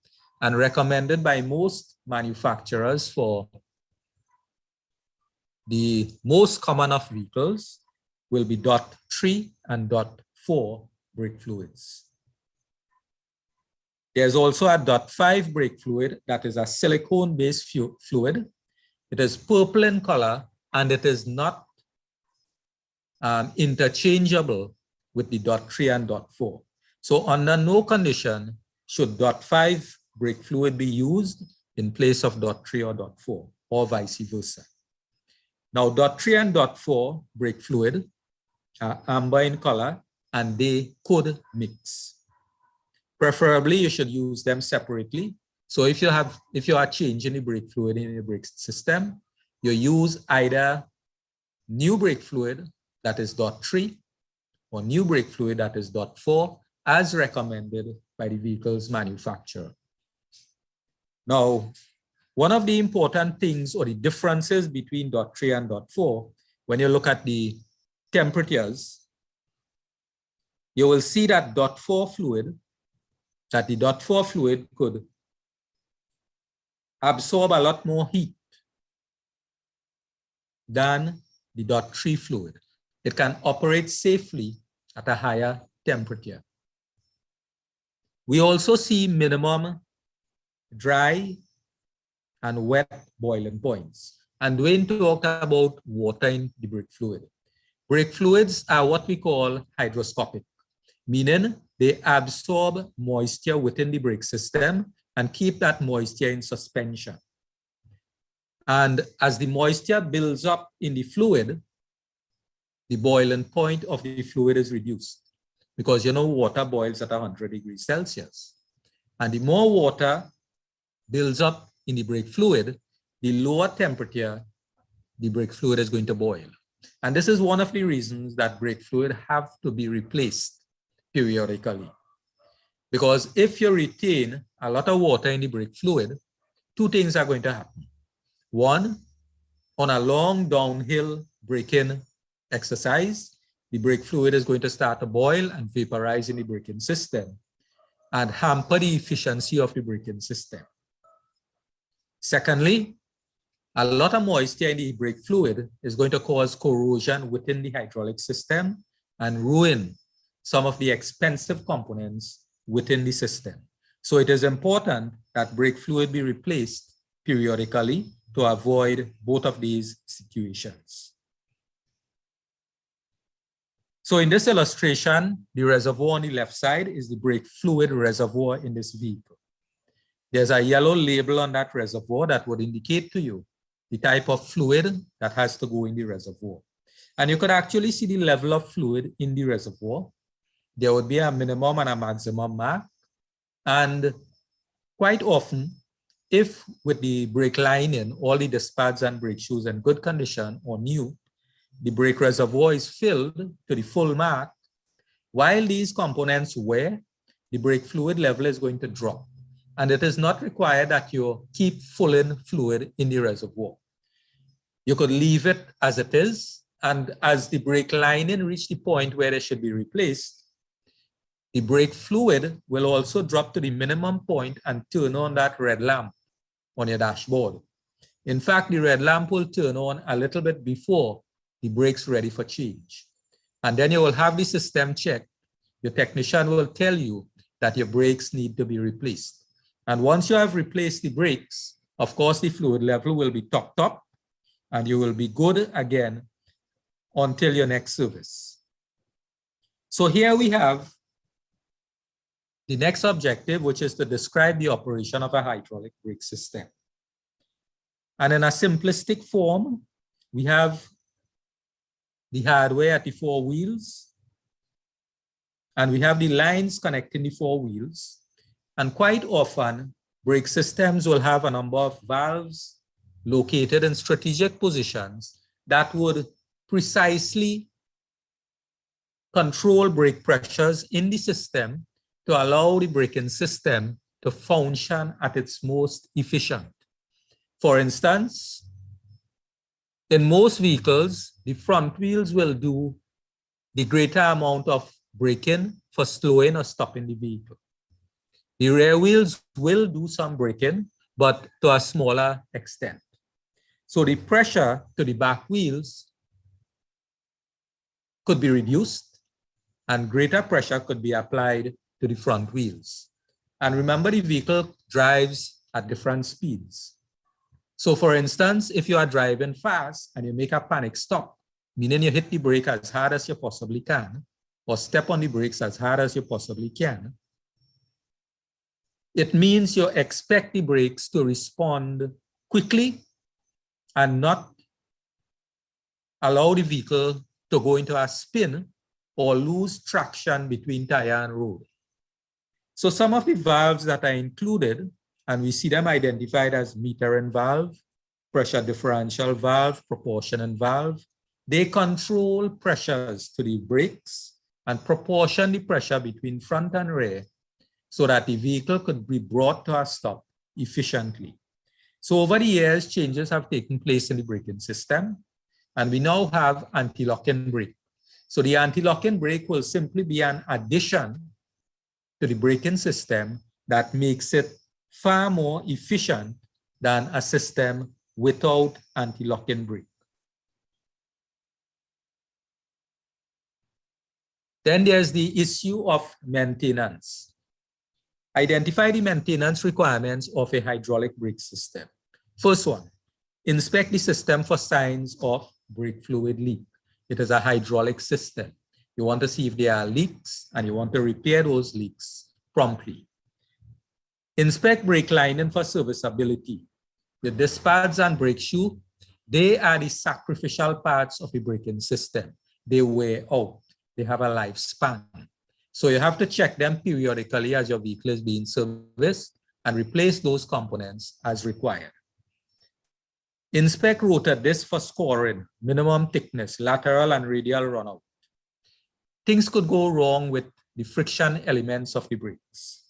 Speaker 9: and recommended by most manufacturers for the most common of vehicles will be .3 and .4 brake fluids. There's also a .5 brake fluid that is a silicone-based fluid. It is purple in color and it is not interchangeable with the .3 and .4. So under no condition should .5 brake fluid be used in place of .3 or .4 or vice versa. Now .3 and .4 brake fluid are amber in color and they could mix. Preferably you should use them separately. So if you are changing the brake fluid in your brake system, you use either new brake fluid that is .3, or new brake fluid that is .4, as recommended by the vehicle's manufacturer. Now, one of the important things or the differences between .3 and .4, when you look at the temperatures, you will see that the .4 fluid could absorb a lot more heat than the .3 fluid. It can operate safely at a higher temperature. We also see minimum dry and wet boiling points. And Dwayne talked about water in the brake fluid. Brake fluids are what we call hygroscopic, meaning they absorb moisture within the brake system and keep that moisture in suspension. And as the moisture builds up in the fluid, the boiling point of the fluid is reduced, because you know water boils at 100 degrees Celsius. And the more water builds up in the brake fluid, the lower temperature the brake fluid is going to boil. And this is one of the reasons that brake fluid have to be replaced periodically. Because if you retain a lot of water in the brake fluid, two things are going to happen. One, on a long downhill braking exercise, the brake fluid is going to start to boil and vaporize in the braking system and hamper the efficiency of the braking system. Secondly, a lot of moisture in the brake fluid is going to cause corrosion within the hydraulic system and ruin some of the expensive components within the system. So it is important that brake fluid be replaced periodically to avoid both of these situations. So in this illustration, the reservoir on the left side is the brake fluid reservoir in this vehicle. There's a yellow label on that reservoir that would indicate to you the type of fluid that has to go in the reservoir. And you could actually see the level of fluid in the reservoir. There would be a minimum and a maximum mark. And quite often, if with the brake lining, all the disc pads and brake shoes in good condition or new, the brake reservoir is filled to the full mark, while these components wear, the brake fluid level is going to drop. And it is not required that you keep filling fluid in the reservoir. You could leave it as it is, and as the brake lining reach the point where it should be replaced, the brake fluid will also drop to the minimum point and turn on that red lamp on your dashboard. In fact, the red lamp will turn on a little bit before the brake's ready for change. And then you will have the system checked. Your technician will tell you that your brakes need to be replaced. And once you have replaced the brakes, of course, the fluid level will be topped up and you will be good again until your next service. So here we have the next objective, which is to describe the operation of a hydraulic brake system. And in a simplistic form, we have the hardware at the four wheels, and we have the lines connecting the four wheels. And quite often, brake systems will have a number of valves located in strategic positions that would precisely control brake pressures in the system to allow the braking system to function at its most efficient. For instance, in most vehicles, the front wheels will do the greater amount of braking for slowing or stopping the vehicle. The rear wheels will do some braking, but to a smaller extent. So the pressure to the back wheels could be reduced and greater pressure could be applied to the front wheels. And remember, the vehicle drives at different speeds. So for instance, if you are driving fast and you make a panic stop, meaning you hit the brake as hard as you possibly can, or step on the brakes as hard as you possibly can, it means you expect the brakes to respond quickly and not allow the vehicle to go into a spin or lose traction between tire and road. So some of the valves that are included, and we see them identified as metering valve, pressure differential valve, proportioning valve, They control pressures to the brakes and proportion the pressure between front and rear so that the vehicle could be brought to a stop efficiently. So over the years, changes have taken place in the braking system, and we now have anti-locking brake. So the anti-locking brake will simply be an addition to the braking system that makes it far more efficient than a system without anti-locking brake. Then there's the issue of maintenance. Identify the maintenance requirements of a hydraulic brake system. First one, inspect the system for signs of brake fluid leak. It is a hydraulic system. You want to see if there are leaks and you want to repair those leaks promptly. Inspect brake lining for serviceability. The disc pads and brake shoe, they are the sacrificial parts of the braking system. They wear out. They have a lifespan. So you have to check them periodically as your vehicle is being serviced and replace those components as required. Inspect rotor disc for scoring, minimum thickness, lateral and radial runout. Things could go wrong with the friction elements of the brakes.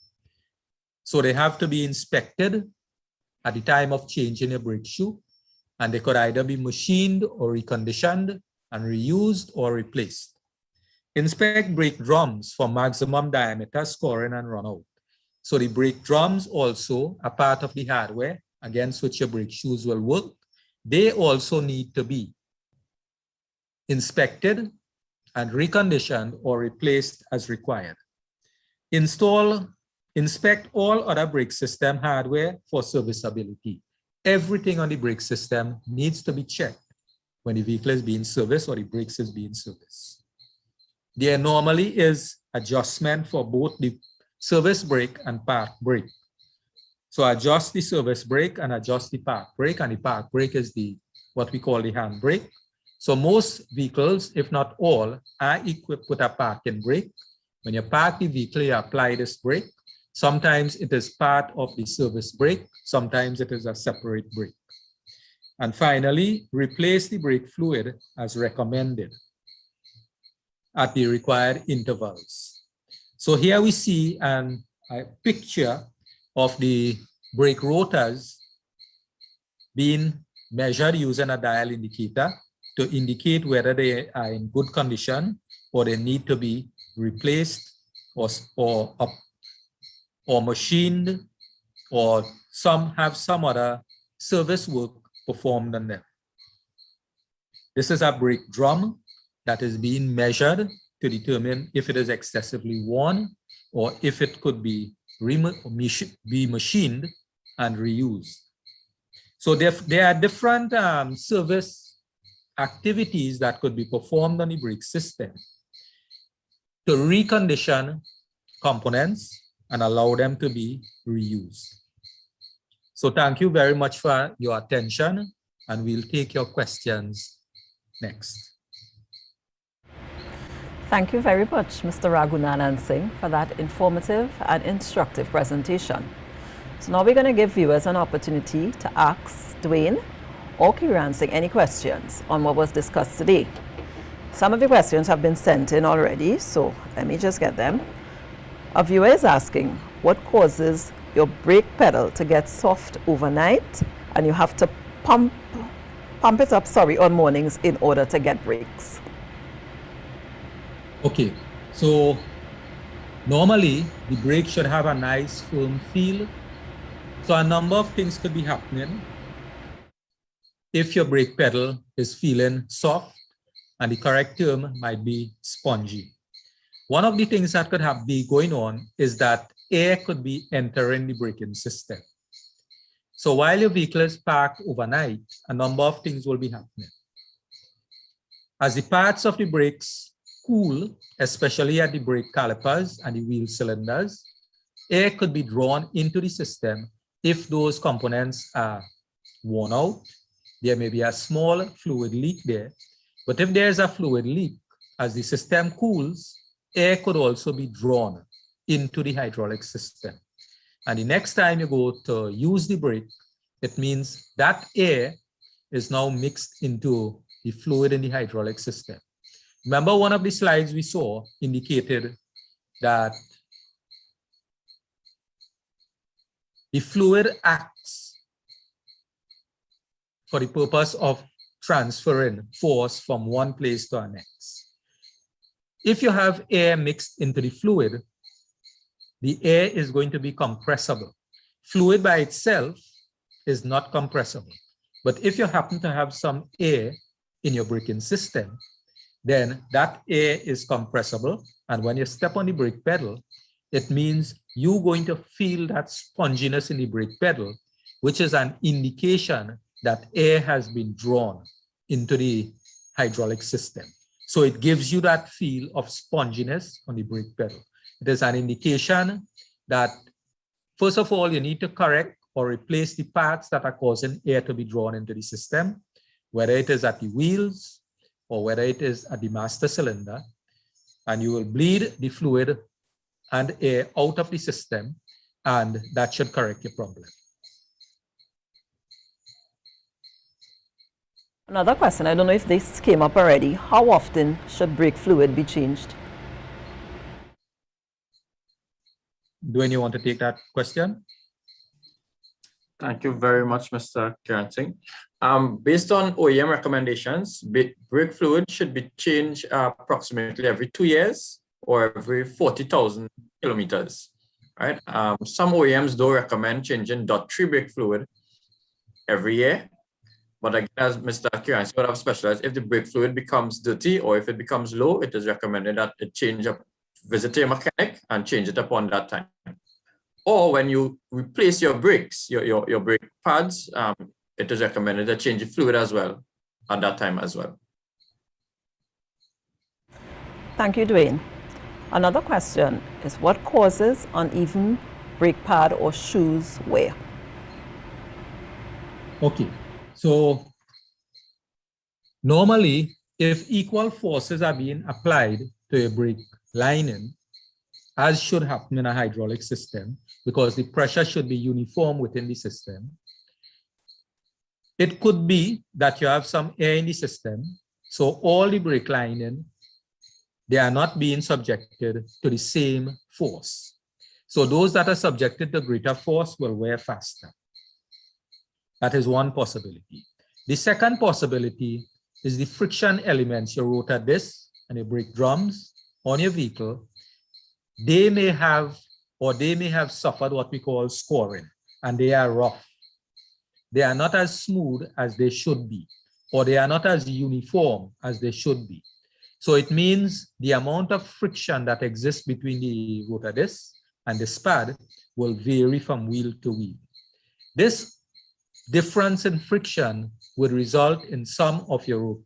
Speaker 9: So they have to be inspected at the time of changing a brake shoe, and they could either be machined or reconditioned and reused or replaced. Inspect brake drums for maximum diameter scoring and runout. So the brake drums also are part of the hardware against which your brake shoes will work. They also need to be inspected and reconditioned or replaced as required. Inspect all other brake system hardware for serviceability. Everything on the brake system needs to be checked when the vehicle is being serviced or the brakes is being serviced. There normally is adjustment for both the service brake and park brake. So adjust the service brake and adjust the park brake, and the park brake is what we call the hand brake. So most vehicles, if not all, are equipped with a parking brake. When you park the vehicle, you apply this brake. Sometimes it is part of the service brake. Sometimes it is a separate brake. And finally, replace the brake fluid as recommended at the required intervals. So here we see a picture of the brake rotors being measured using a dial indicator to indicate whether they are in good condition or they need to be replaced or machined, or have some other service work performed on them. This is a brake drum that is being measured to determine if it is excessively worn or if it could be machined and reused. So there are different service activities that could be performed on the brake system to recondition components and allow them to be reused. So thank you very much for your attention, and we'll take your questions next.
Speaker 5: Thank you very much, Mr. Raghunanan Singh, for that informative and instructive presentation. So now we're going to give viewers an opportunity to ask Dwayne or Kiran Singh any questions on what was discussed today. Some of the questions have been sent in already, so let me just get them. A viewer is asking, what causes your brake pedal to get soft overnight and you have to pump it up, on mornings in order to get brakes?
Speaker 9: Okay, so normally the brake should have a nice firm feel. So a number of things could be happening if your brake pedal is feeling soft, and the correct term might be spongy. One of the things that could be going on is that air could be entering the braking system. So while your vehicle is parked overnight, a number of things will be happening. As the parts of the brakes cool, especially at the brake calipers and the wheel cylinders, air could be drawn into the system if those components are worn out. There may be a small fluid leak there, but if there's a fluid leak, as the system cools, air could also be drawn into the hydraulic system. And the next time you go to use the brake, it means that air is now mixed into the fluid in the hydraulic system. Remember, one of the slides we saw indicated that the fluid acts for the purpose of transferring force from one place to the next. If you have air mixed into the fluid, the air is going to be compressible. Fluid by itself is not compressible. But if you happen to have some air in your braking system, then that air is compressible. And when you step on the brake pedal, it means you're going to feel that sponginess in the brake pedal, which is an indication that air has been drawn into the hydraulic system. So it gives you that feel of sponginess on the brake pedal. It is an indication that, first of all, you need to correct or replace the parts that are causing air to be drawn into the system, whether it is at the wheels or whether it is at the master cylinder, and you will bleed the fluid and air out of the system, and that should correct your problem.
Speaker 5: Another question, I don't know if this came up already. How often should brake fluid be changed?
Speaker 9: Dwayne, you want to take that question?
Speaker 8: Thank you very much, Mr. Keransing. Based on OEM recommendations, brake fluid should be changed approximately every 2 years or every 40,000 kilometers. Right? Some OEMs do recommend changing .3 brake fluid every year. But again, as Mr. Keransing would have specialized, if the brake fluid becomes dirty or if it becomes low, it is recommended that it change up, visit a mechanic and change it upon that time. Or when you replace your brakes, your brake pads, it is recommended to change the fluid as well at that time as well.
Speaker 5: Thank you, Dwayne. Another question is, what causes uneven brake pad or shoes wear?
Speaker 9: Okay, so normally if equal forces are being applied to a brake lining, as should happen in a hydraulic system, because the pressure should be uniform within the system, it could be that you have some air in the system, so all the brake lining, they are not being subjected to the same force. So those that are subjected to greater force will wear faster. That is one possibility. The second possibility is the friction elements, your rotor disc and your brake drums on your vehicle. They may have suffered what we call scoring, and they are rough. They are not as smooth as they should be, or they are not as uniform as they should be. So it means the amount of friction that exists between the rotor disc and the pad will vary from wheel to wheel. This difference in friction would result in some of your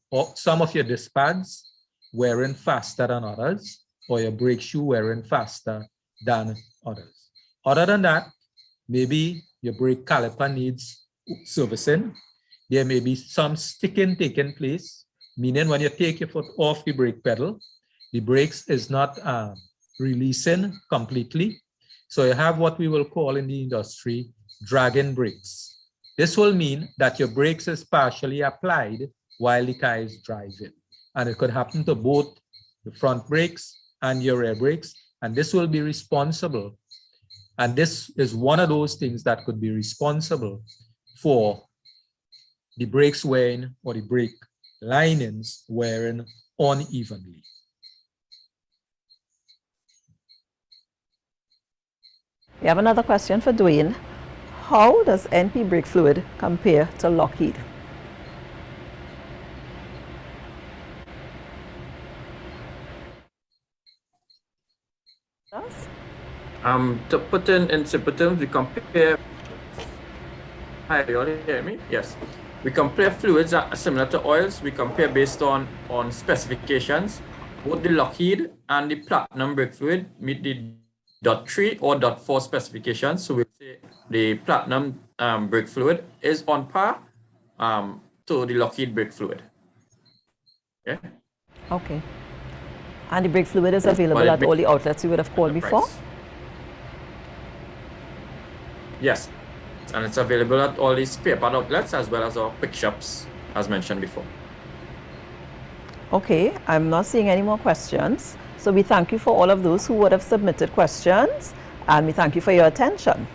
Speaker 9: disc pads wearing faster than others, or your brake shoe wearing faster than others. Other than that, maybe your brake caliper needs servicing. There may be some sticking taking place, meaning when you take your foot off the brake pedal, the brakes is not releasing completely. So you have what we will call in the industry dragging brakes. This will mean that your brakes is partially applied while the car is driving. And it could happen to both the front brakes and your rear brakes, and this will be responsible. And this is one of those things that could be responsible for the brakes wearing or the brake linings wearing unevenly.
Speaker 5: We have another question for Dwayne. How does NP brake fluid compare to Lockheed?
Speaker 8: To put in simple terms, we compare. Hi, you all hear me? Yes. We compare fluids that are similar to oils. We compare based on specifications. Both the Lockheed and the Platinum brake fluid meet the .3 or .4 specifications. So we say the Platinum brake fluid is on par to the Lockheed brake fluid. Okay.
Speaker 5: Okay. And the brake fluid is available at all the outlets you would have called before?
Speaker 8: Yes. And it's available at all these spare part outlets as well as our quick shops, as mentioned before.
Speaker 5: Okay, I'm not seeing any more questions. So we thank you for all of those who would have submitted questions, and we thank you for your attention.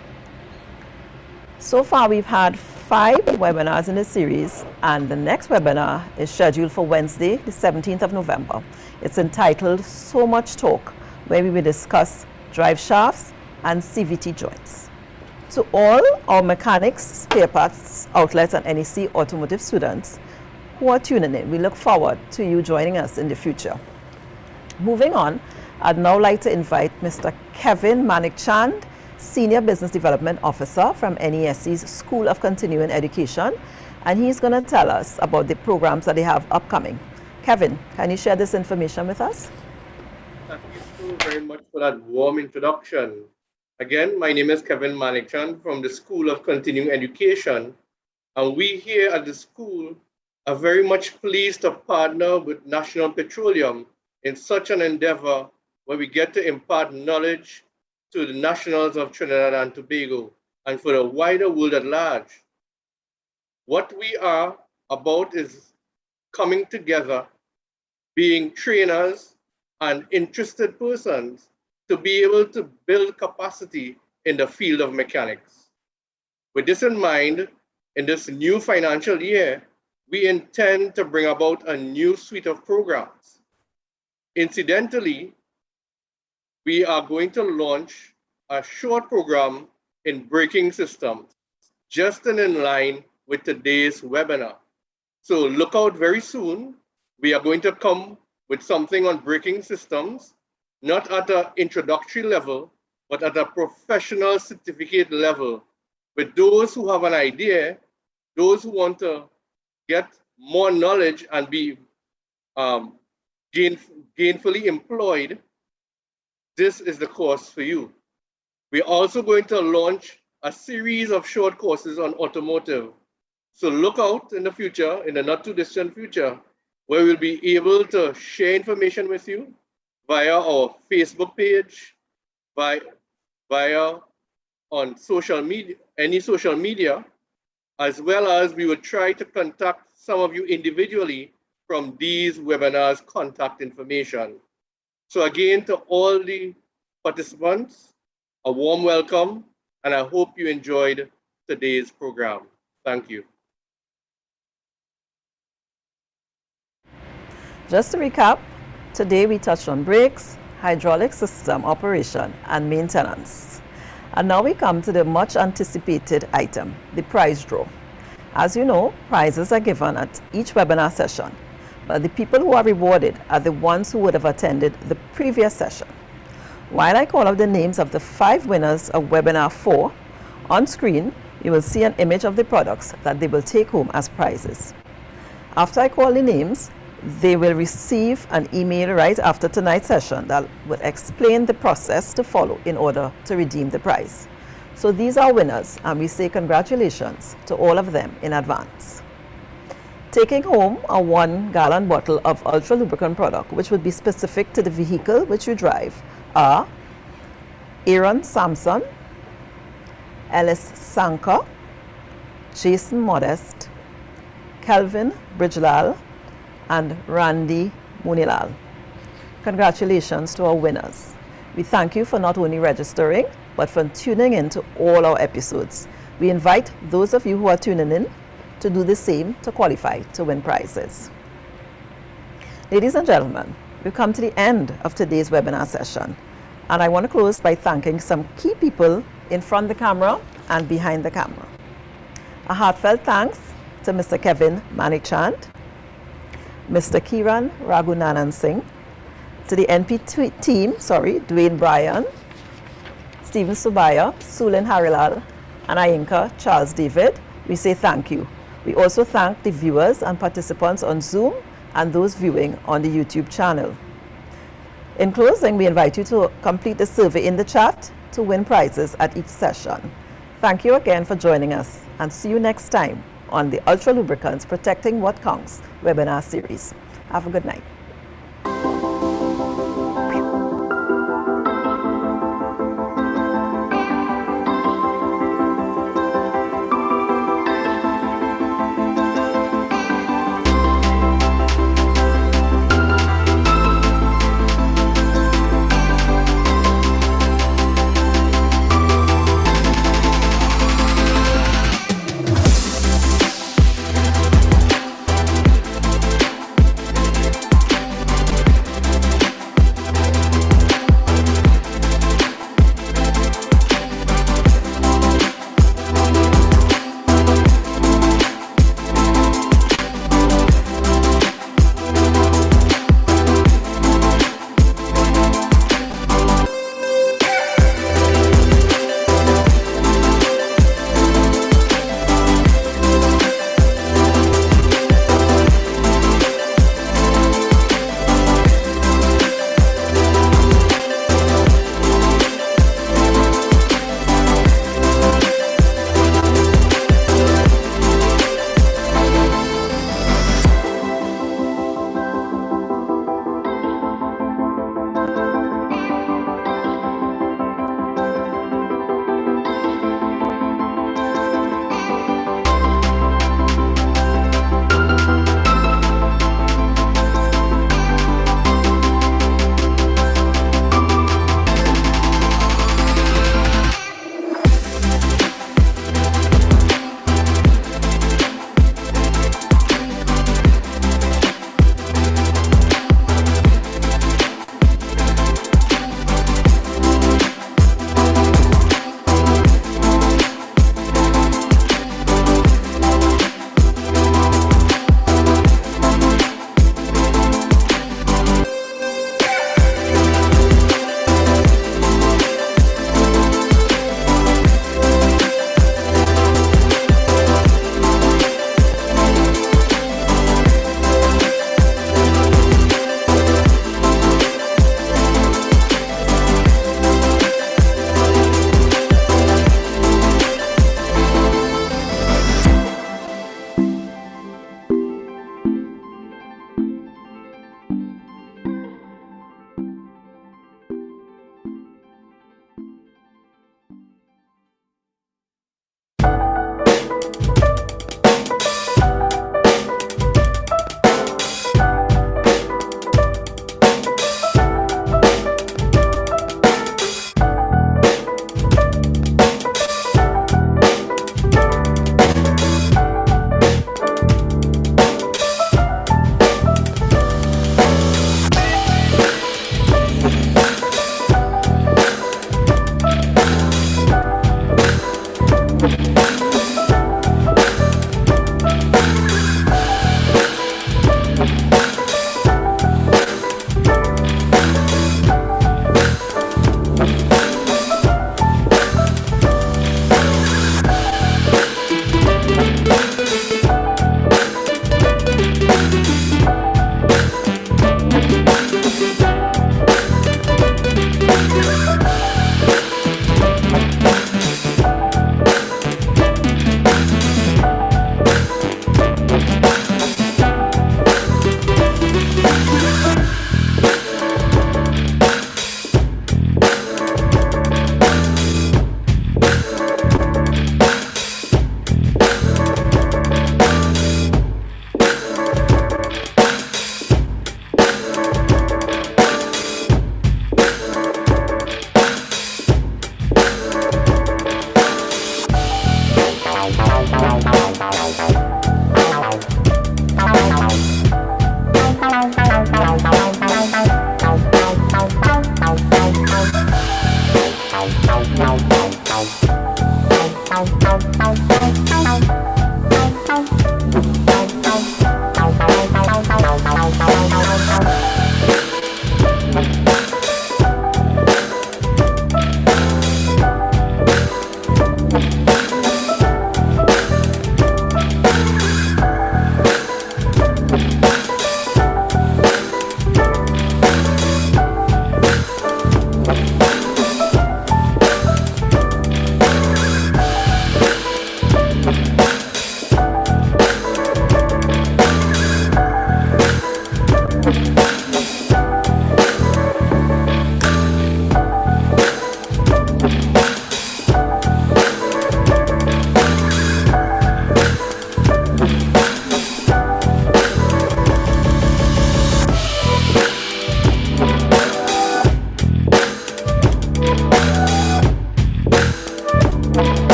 Speaker 5: So far, we've had 5 webinars in this series, and the next webinar is scheduled for Wednesday, the 17th of November. It's entitled So Much Talk, where we will discuss drive shafts and CVT joints. To all our mechanics, spare parts, outlets, and NEC automotive students who are tuning in, we look forward to you joining us in the future. Moving on, I'd now like to invite Mr. Kevin Manik-Chand, Senior Business Development Officer from NESC's School of Continuing Education, and he's going to tell us about the programs that they have upcoming. Kevin, can you share this information with us?
Speaker 10: Thank you so very much for that warm introduction. Again, my name is Kevin Manik-Chand from the School of Continuing Education, and we here at the school are very much pleased to partner with National Petroleum in such an endeavor where we get to impart knowledge to the nationals of Trinidad and Tobago and for the wider world at large. What we are about is coming together, being trainers and interested persons to be able to build capacity in the field of mechanics. With this in mind, in this new financial year, we intend to bring about a new suite of programs. Incidentally, we are going to launch a short program in braking systems, just in line with today's webinar. So look out very soon. We are going to come with something on braking systems, not at an introductory level, but at a professional certificate level, with those who have an idea, those who want to get more knowledge and be gainfully employed. This is the course for you. We're also going to launch a series of short courses on automotive. So look out in the future, in the not too distant future, where we'll be able to share information with you via our Facebook page, via on social media, any social media, as well as we will try to contact some of you individually from these webinars contact information. So again, to all the participants, a warm welcome, and I hope you enjoyed today's program. Thank you.
Speaker 5: Just to recap, today we touched on brakes, hydraulic system operation, and maintenance. And now we come to the much anticipated item, the prize draw. As you know, prizes are given at each webinar session, but the people who are rewarded are the ones who would have attended the previous session. While I call out the names of the 5 winners of webinar 4, on screen you will see an image of the products that they will take home as prizes. After I call the names, they will receive an email right after tonight's session that will explain the process to follow in order to redeem the prize. So these are winners, and we say congratulations to all of them in advance. Taking home a 1-gallon bottle of ultra lubricant product, which would be specific to the vehicle which you drive, are Aaron Sampson, Ellis Sanka, Jason Modest, Kelvin Bridgelal, and Randy Munilal. Congratulations to our winners. We thank you for not only registering, but for tuning in to all our episodes. We invite those of you who are tuning in to do the same to qualify to win prizes. Ladies and gentlemen, we've come to the end of today's webinar session, and I want to close by thanking some key people in front of the camera and behind the camera. A heartfelt thanks to Mr. Kevin Manik-Chand, Mr. Kiran Raghunanan Singh, to the NP team, Dwayne Bryan, Stephen Subaya, Sulin Harilal, and Ayinka Charles David. We say thank you. We also thank the viewers and participants on Zoom and those viewing on the YouTube channel. In closing, we invite you to complete the survey in the chat to win prizes at each session. Thank you again for joining us, and see you next time on the Ultra Lubricants Protecting What Counts webinar series. Have a good night.